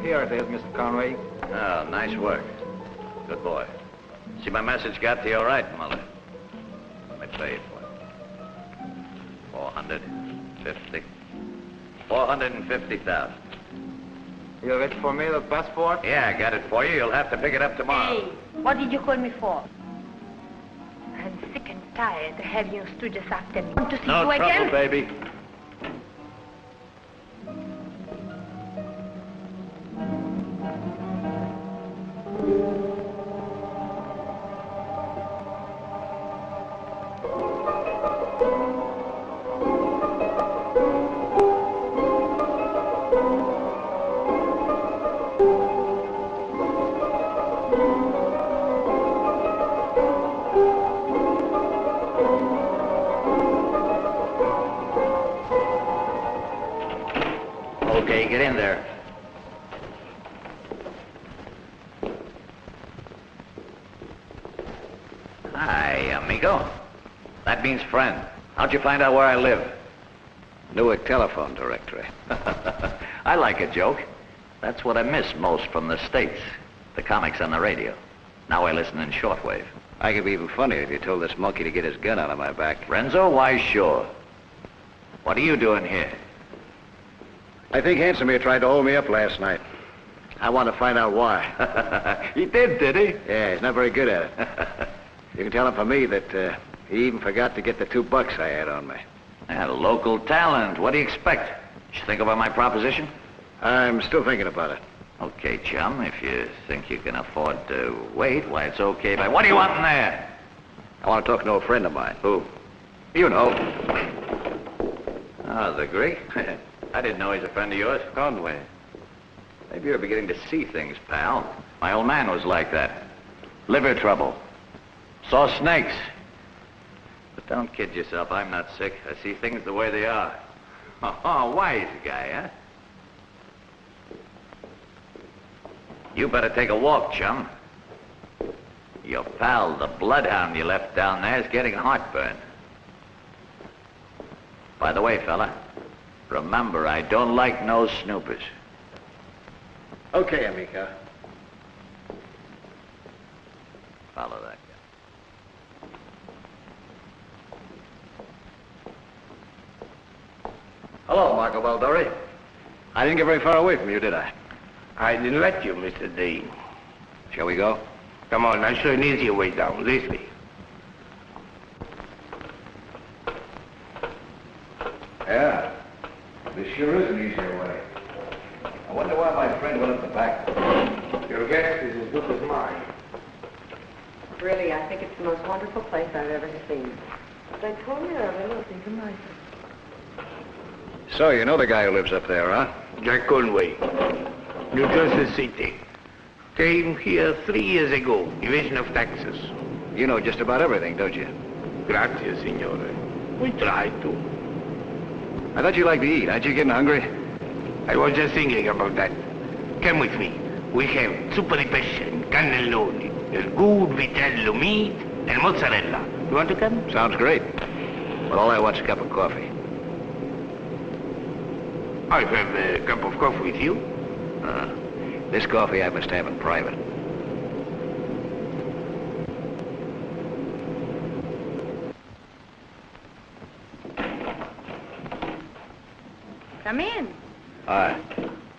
S1: Here it is, Mr. Conway. Oh, nice work. Good boy. See, my message got to you all right, Mother. Let me pay it for you. 450,000.
S4: You have it for me, the passport?
S1: Yeah, I got it for you. You'll have to pick it up tomorrow.
S5: Hey, what did you call me for? I'm sick and tired of having you stooges after me. Want to see
S1: No
S5: you
S1: trouble,
S5: again?
S1: baby. Okay, get in there. Hi, amigo. That means friend. How'd you find out where I live? Newark telephone directory. I like a joke. That's what I miss most from the States. The comics on the radio. Now I listen in shortwave. I could be even funnier if you told this monkey to get his gun out of my back.
S10: Renzo, why sure. What are you doing here?
S1: I think Handsome here tried to hold me up last night. I want to find out why.
S10: He did he?
S1: Yeah, he's not very good at it. You can tell him for me that he even forgot to get the $2 I had on me.
S10: Local talent. What do you expect? Did you think about my proposition?
S1: I'm still thinking about it.
S10: Okay, chum, if you think you can afford to wait, why, it's okay, but what do you want in there?
S1: I want to talk to a friend of mine.
S10: Who?
S1: You know.
S10: Oh, the Greek? I didn't know he's a friend of yours.
S7: Conway.
S10: Maybe you're beginning to see things, pal. My old man was like that. Liver trouble. Saw snakes. But don't kid yourself, I'm not sick. I see things the way they are. Oh, wise guy, huh? You better take a walk, chum. Your pal, the bloodhound you left down there, is getting heartburn. By the way, fella, remember, I don't like no snoopers.
S1: Okay, amico.
S10: Follow that guy.
S1: Hello, Marco Baldori. I didn't get very far away from you, did I?
S11: I didn't let you, Mr. Dean.
S1: Shall we go?
S11: Come on, I'll show you an easier way down. This way.
S1: Yeah. This sure is an easier way. I wonder why my friend went up the back.
S11: Your guess is as good as mine.
S5: Really, I think it's the most wonderful place I've ever seen. They told me earlier, nothing to nicer.
S1: So, you know the guy who lives up there, huh?
S11: Jack Conway, New Jersey City. Came here 3 years ago, evasion of taxes.
S1: You know just about everything, don't you?
S11: Grazie, signore. We try to.
S1: I thought you liked to eat. Aren't you getting hungry?
S11: I was just thinking about that. Come with me. We have zuppa di pesce and cannelloni. There's good vitello meat and mozzarella. You want to come?
S1: Sounds great. But all I want's a cup of coffee.
S11: I'll have a cup of coffee with you.
S1: This coffee I must have in private.
S5: Come in.
S1: Hi.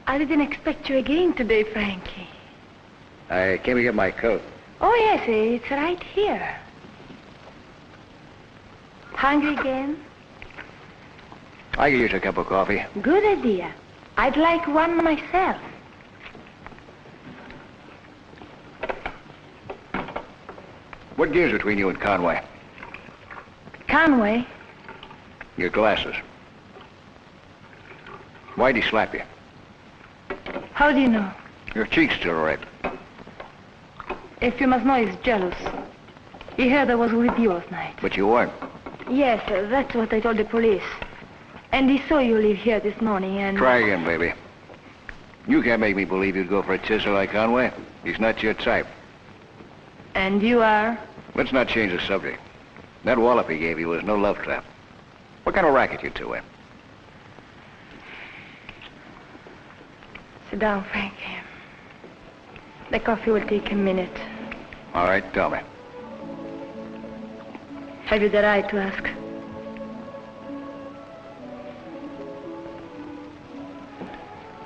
S5: I didn't expect you again today, Frankie.
S1: I came to get my coat.
S5: Oh, yes, it's right here. Hungry again?
S1: I could use a cup of coffee.
S5: Good idea. I'd like one myself.
S1: What gives between you and Conway?
S5: Conway?
S1: Your glasses. Why'd he slap you?
S5: How do you know?
S1: Your cheek's still red.
S5: If you must know, he's jealous. He heard I was with you last night.
S1: But you weren't.
S5: Yes, that's what I told the police. And he saw you leave here this morning and...
S1: Try again, baby. You can't make me believe you'd go for a chisel like Conway. He's not your type.
S5: And you are?
S1: Let's not change the subject. That wallop he gave you was no love trap. What kind of racket you two in?
S5: Sit down, Frankie. The coffee will take a minute.
S1: All right, tell me.
S5: Have you the right to ask?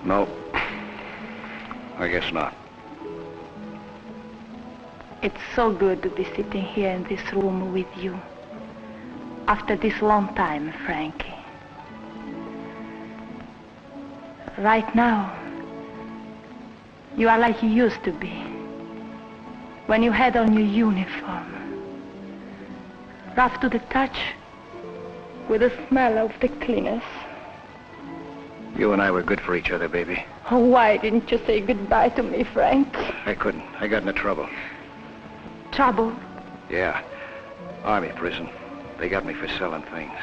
S1: No. I guess not.
S5: It's so good to be sitting here in this room with you. After this long time, Frankie. Right now, you are like you used to be. When you had on your uniform. Rough to the touch, with the smell of the cleaners.
S1: You and I were good for each other, baby.
S5: Oh, why didn't you say goodbye to me, Frank?
S1: I couldn't. I got into trouble.
S5: Trouble?
S1: Yeah. Army prison. They got me for selling things.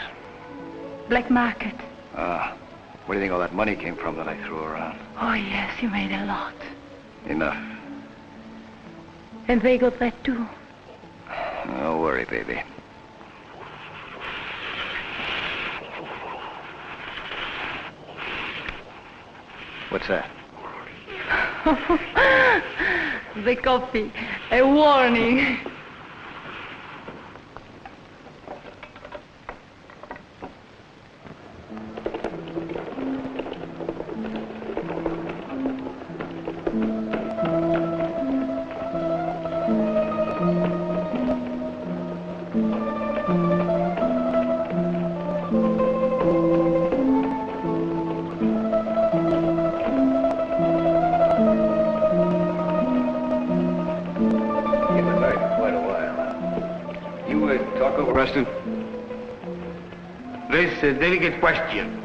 S5: Black market?
S1: Where do you think all that money came from that I threw around?
S5: Oh, yes, you made a lot.
S1: Enough.
S5: And they got that, too.
S1: Don't worry, baby. What's that?
S5: The coffee. A warning.
S11: This delicate question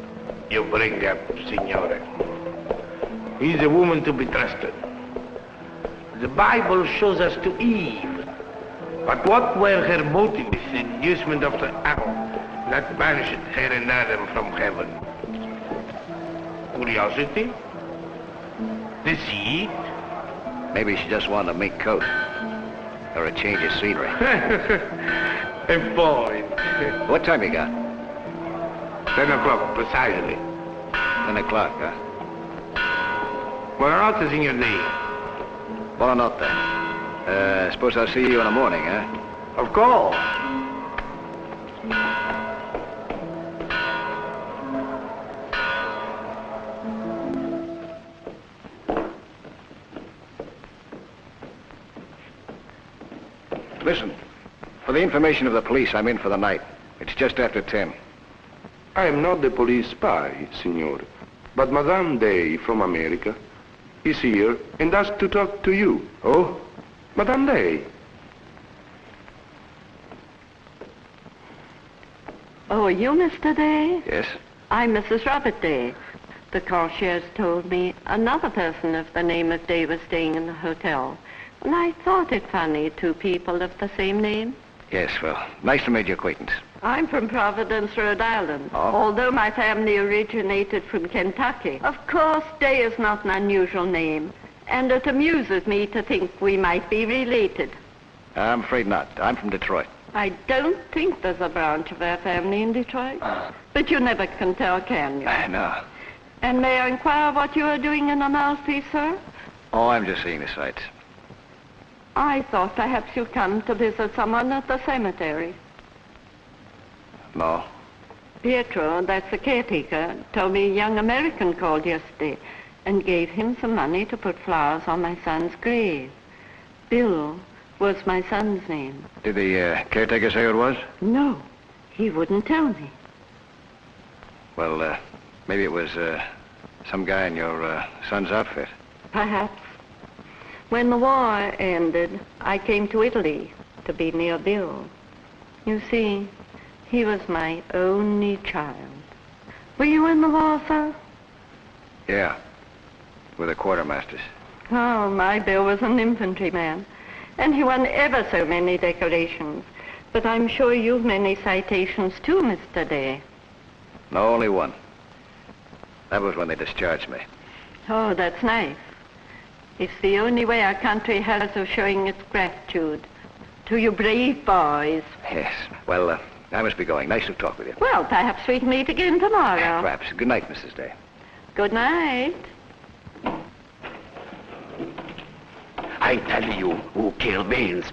S11: you bring up, Signore. Is a woman to be trusted? The Bible shows us to Eve. But what were her motives in inducement of the apple that banished her and Adam from heaven? Curiosity? Deceit?
S1: Maybe she just wanted a mink coat. Or a change of scenery.
S11: A point.
S1: What time you got?
S11: 10 o'clock, precisely.
S1: 10 o'clock, huh?
S11: Buonanotte, signor D.
S1: Buonanotte. Suppose I'll see you in the morning, huh?
S11: Of course.
S1: Listen, for the information of the police, I'm in for the night. It's just after 10.
S3: I am not the police spy, Signor. But Madame Day from America is here and asked to talk to you.
S1: Oh?
S3: Madame Day.
S13: Oh, you, Mr. Day?
S1: Yes?
S13: I'm Mrs. Robert Day. The concierge told me another person of the name of Day was staying in the hotel. And I thought it funny, two people of the same name.
S1: Yes, well, nice to meet your acquaintance.
S13: I'm from Providence, Rhode Island,
S1: Oh?
S13: although my family originated from Kentucky. Of course, Day is not an unusual name, and it amuses me to think we might be related.
S1: I'm afraid not. I'm from Detroit.
S13: I don't think there's a branch of our family in Detroit, but you never can tell, can you?
S1: No.
S13: And may I inquire what you are doing in Amalfi, sir?
S1: Oh, I'm just seeing the sights.
S13: I thought perhaps you'd come to visit someone at the cemetery.
S1: No.
S13: Pietro, that's the caretaker, told me a young American called yesterday and gave him some money to put flowers on my son's grave. Bill was my son's name.
S1: Did the caretaker say who it was?
S13: No, he wouldn't tell me.
S1: Well, maybe it was some guy in your son's outfit.
S13: Perhaps. When the war ended, I came to Italy to be near Bill. You see, he was my only child. Were you in the war, sir?
S1: Yeah, with the quartermasters.
S13: Oh, my Bill was an infantryman, and he won ever so many decorations. But I'm sure you've many citations too, Mr. Day.
S1: No, only one. That was when they discharged me.
S13: Oh, that's nice. It's the only way our country has of showing its gratitude to you brave boys.
S1: Yes. Well, I must be going. Nice to talk with you.
S13: Well, perhaps we can meet again tomorrow.
S1: Perhaps. Good night, Mrs. Day.
S13: Good night.
S9: I tell you who killed Beans.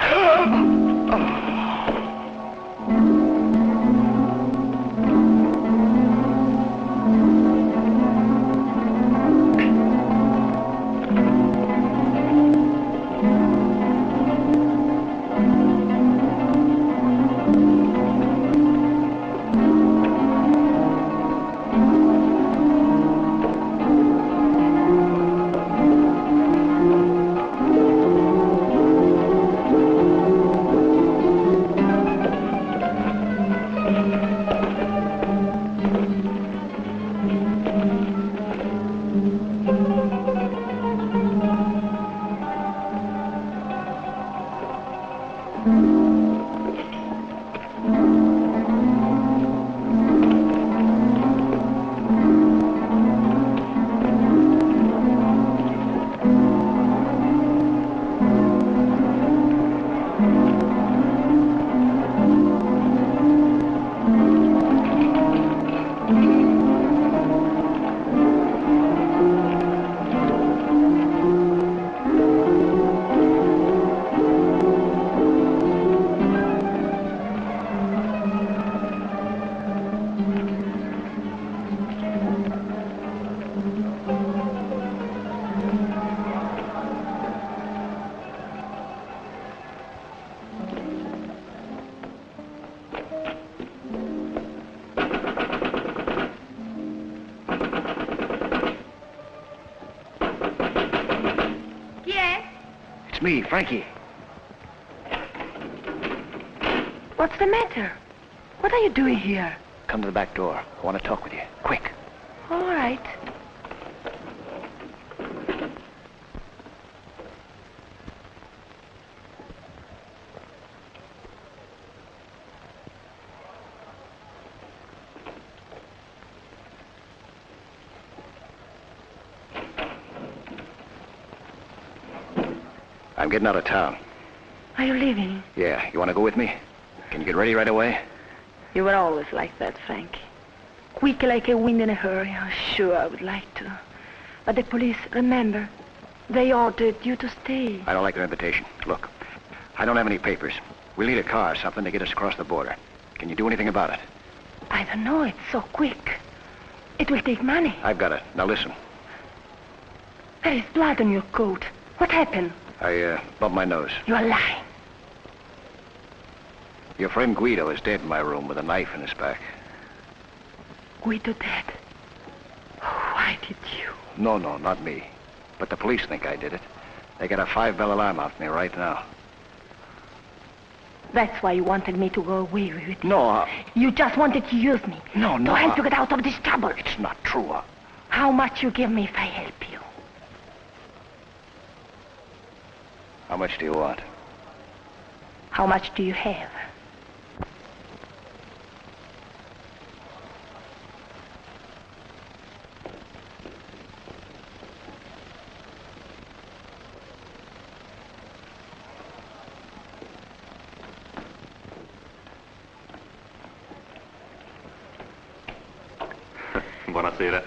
S1: Me, Frankie.
S5: What's the matter? What are you doing here?
S1: come to the back door. I want to talk with you. Quick.
S5: All right.
S1: I'm getting out of town.
S5: Are you leaving?
S1: Yeah, you want to go with me? Can you get ready right away?
S5: You were always like that, Frankie. Quick like a wind in a hurry. Oh, sure, I would like to. But the police, remember, they ordered you to stay.
S1: I don't like their invitation. Look, I don't have any papers. We'll need a car or something to get us across the border. Can you do anything about it?
S5: I don't know. It's so quick. It will take money.
S1: I've got it. Now listen.
S5: There is blood on your coat. What happened?
S1: I bumped my nose.
S5: You are lying.
S1: Your friend Guido is dead in my room with a knife in his back.
S5: Guido dead? Oh, why did you?
S1: No, not me. But the police think I did it. They got a 5-bell alarm out for me right now.
S5: That's why you wanted me to go away with you.
S1: No,
S5: You just wanted to use me.
S1: No.
S5: To help you get out of this trouble.
S1: It's not true.
S5: How much you give me if I help you?
S1: How much do you want?
S5: How much do you have?
S7: Buonasera.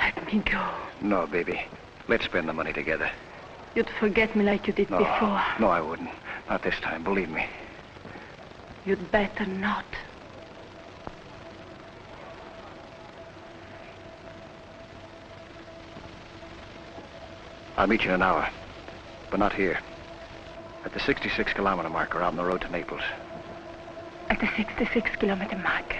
S5: Let me go.
S1: No, baby. Let's spend the money together.
S5: You'd forget me like you did before.
S1: No, I wouldn't. Not this time, believe me.
S5: You'd better not.
S1: I'll meet you in an hour. But not here. At the 66-kilometer marker out on the road to Naples.
S5: At the 66-kilometer mark.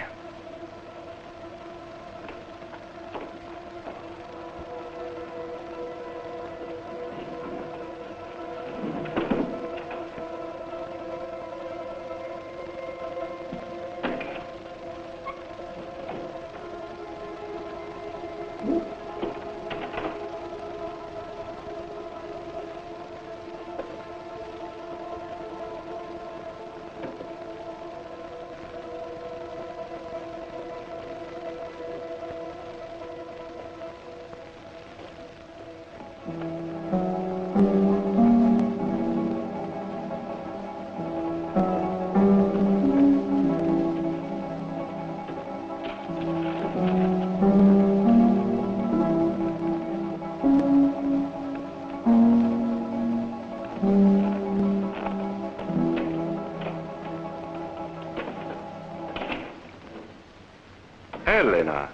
S7: Elena!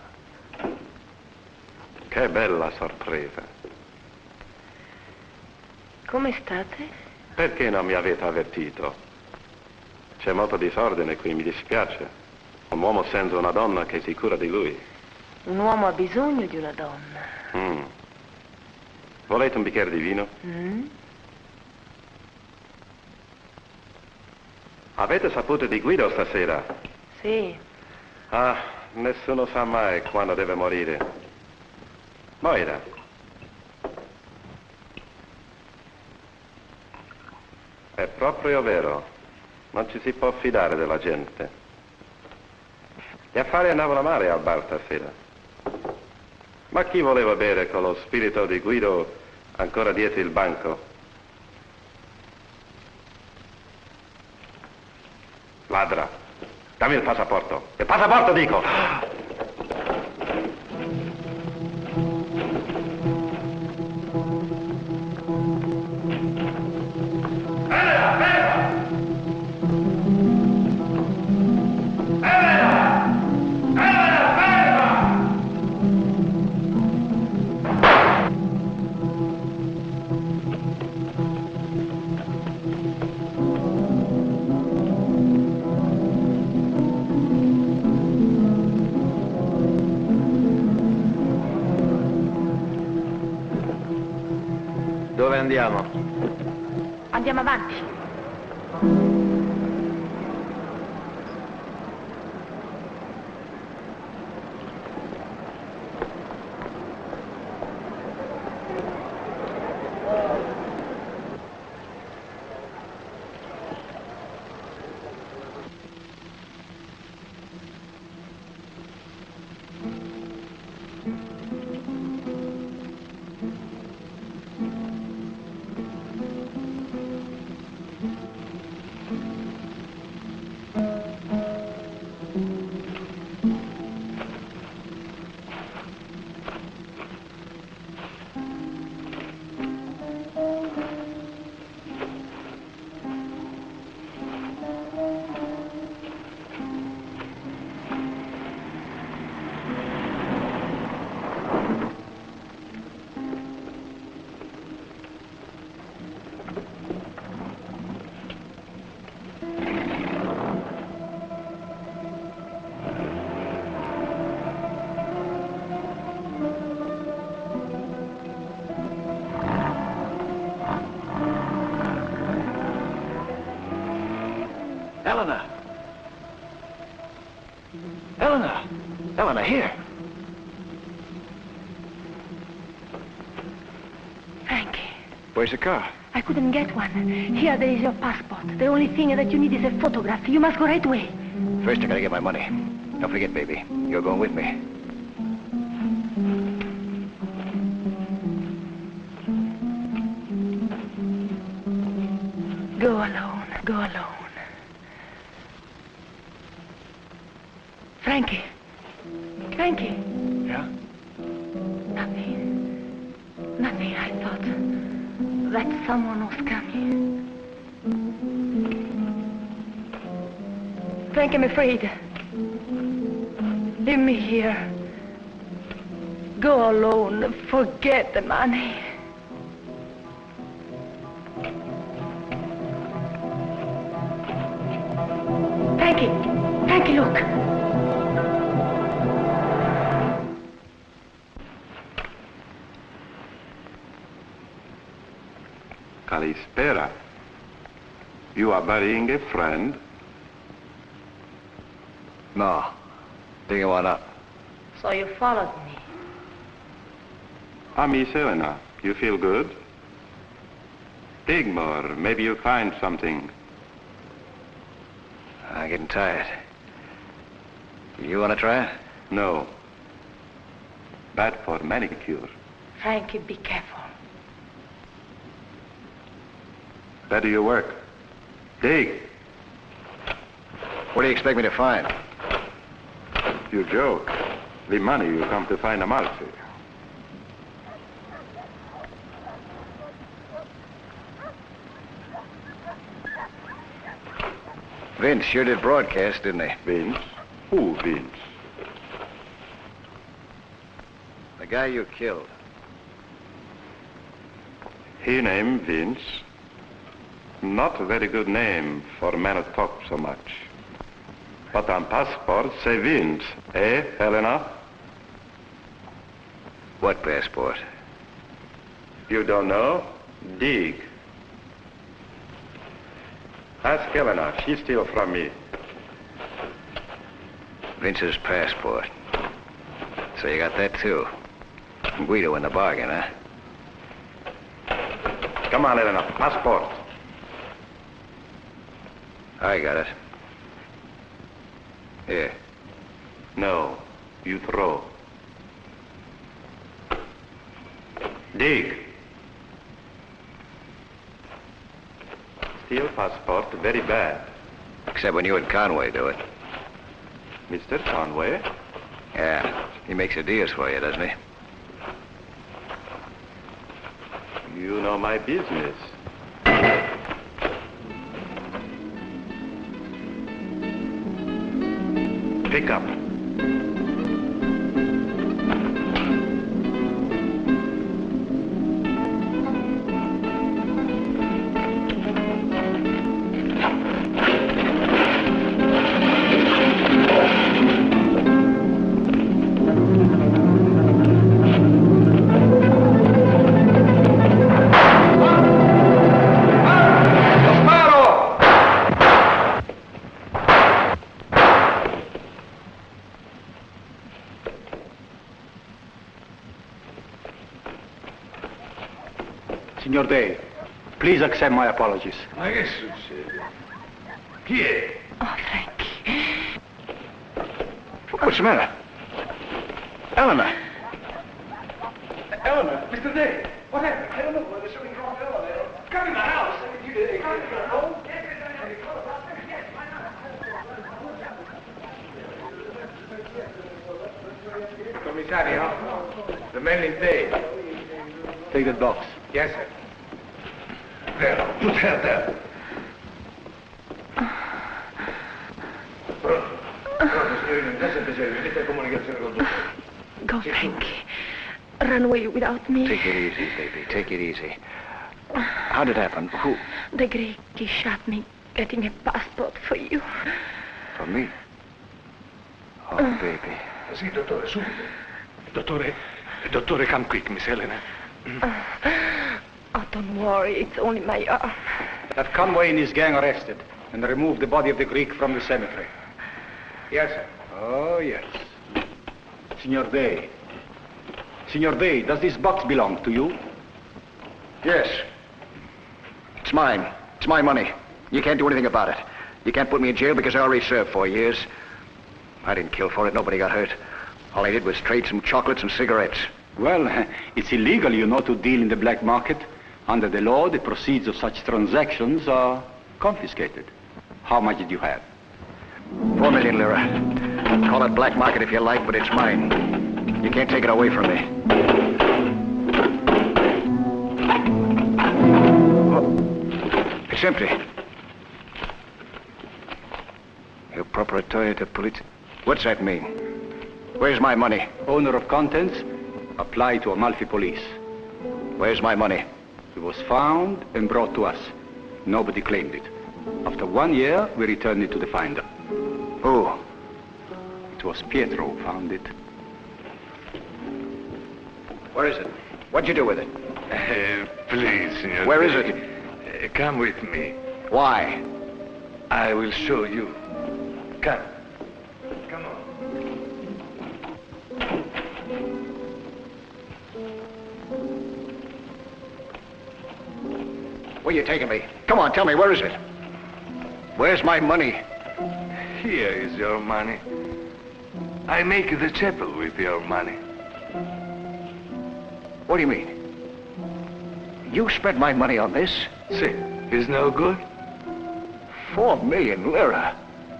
S7: Che bella sorpresa.
S5: Come state?
S7: Perché non mi avete avvertito? C'è molto disordine qui, mi dispiace. Un uomo senza una donna che si cura di lui.
S5: Un uomo ha bisogno di una donna.
S7: Volete un bicchiere di vino? Avete saputo di Guido stasera?
S5: Sì.
S7: Ah, nessuno sa mai quando deve morire. Moira. È proprio vero. Non ci si può fidare della gente. Gli affari andavano male al bar stasera. Ma chi voleva bere con lo spirito di Guido ancora dietro il banco? Ladra, dammi il passaporto. Il passaporto, dico!
S14: Dove andiamo?
S5: Andiamo avanti.
S1: Eleanor! Eleanor! Eleanor, here!
S5: Frankie,
S1: Where's the car?
S5: I couldn't get one. Here, there is your passport. The only thing that you need is a photograph. You must go right away.
S1: First, I gotta get my money. Don't forget, baby, you're going with me.
S5: Go alone. Go alone. Frankie. Frankie.
S1: Yeah?
S5: Nothing. Nothing. I thought that someone was coming. Frank, I'm afraid. Leave me here. Go alone. Forget the money. Frankie! Frankie, look!
S7: Kalispera. You are burying a friend?
S1: No. Digging one up.
S5: So you followed me.
S7: Miss Elena, you feel good? Dig more. Maybe you'll find something.
S1: I'm getting tired. You want to try it?
S7: No. Bad for manicure.
S5: Frankie, be careful.
S7: Better your work. Dig.
S1: What do you expect me to find?
S7: You joke. The money you come to find Amalfi.
S1: Vince sure did broadcast, didn't he?
S7: Vince? Who Vince?
S1: The guy you killed.
S7: He named Vince. Not a very good name for a man who talks so much. But on passport say Vince, eh, Helena?
S1: What passport?
S7: You don't know? Dig. Ask Helena, she steal from me.
S1: Vince's passport. So you got that too. Guido in the bargain, huh?
S7: Come on, Helena, passport.
S1: I got it. Here.
S7: No, you throw. Dig. Steal passport, very bad.
S1: Except when you and Conway do it.
S7: Mr. Conway?
S1: Yeah, he makes the deals for you, doesn't he?
S7: You know my business. Pick up.
S8: Signor Day, please accept my apologies.
S3: Ma che succede? Chi è?
S13: Oh, Frankie.
S1: What's the matter? Eleanor.
S3: Eleanor, Mr. Day, what happened? I don't know. There's something wrong with Eleanor. Come in the house. Commissario, the man in Day.
S8: Take that box.
S3: Yes, sir. There, put her there. Pronto, signorina, già siete servi, venite a comunicazione con tutti.
S5: Go, Frankie. Run away without me.
S1: Take it easy, baby. Take it easy. How did it happen? Who?
S5: The Greek, he shot me getting a passport for you.
S1: For me? Oh, baby.
S3: Sì, dottore, subito. Dottore, come quick, Miss Helena.
S5: Oh, don't worry. It's only my arm.
S8: Have Conway and his gang arrested and remove the body of the Greek from the cemetery.
S3: Yes, sir.
S8: Oh, yes. Signor Day. Signor Day, does this box belong to you?
S1: Yes. It's mine. It's my money. You can't do anything about it. You can't put me in jail because I already served 4 years. I didn't kill for it. Nobody got hurt. All I did was trade some chocolates and cigarettes.
S8: Well, it's illegal, you know, to deal in the black market. Under the law, the proceeds of such transactions are confiscated. How much did you have?
S1: 4 million lira. Call it black market if you like, but it's mine. You can't take it away from me. Oh, it's empty. Your proprietary to police. What's that mean? Where's my money?
S8: Owner of contents, apply to Amalfi Police.
S1: Where's my money?
S8: It was found and brought to us. Nobody claimed it. After 1 year, we returned it to the finder.
S1: Who?
S8: It was Pietro who found it.
S1: Where is it? What'd you do with it?
S3: Please, Signor.
S1: Where is it?
S3: Come with me.
S1: Why?
S3: I will show you. Come. Come on.
S1: Where are you taking me? Come on, tell me, where is it? Where's my money?
S3: Here is your money. I make the chapel with your money.
S1: What do you mean? You spent my money on this?
S3: See, is no good?
S1: 4 million lira.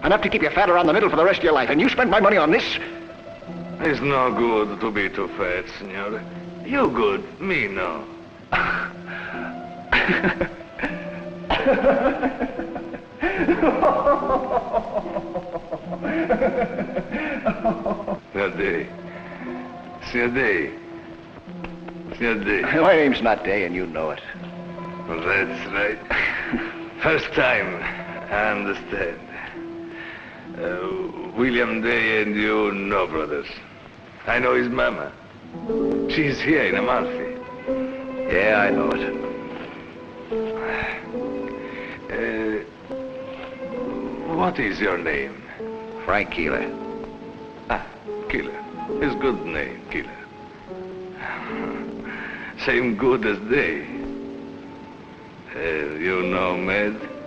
S1: Enough to keep you fat around the middle for the rest of your life, and you spent my money on this?
S3: It's no good to be too fat, signore. You good, me no. Signor Day.
S1: My name's not Day, and you know it.
S3: Well, that's right. First time, I understand. William Day and you know brothers. I know his mama. She's here in Amalfi.
S1: Yeah, I know it.
S3: What is your name?
S1: Frank Keeler.
S3: Ah, Keeler. His good name, Keeler. Same good as Day. You know, Med?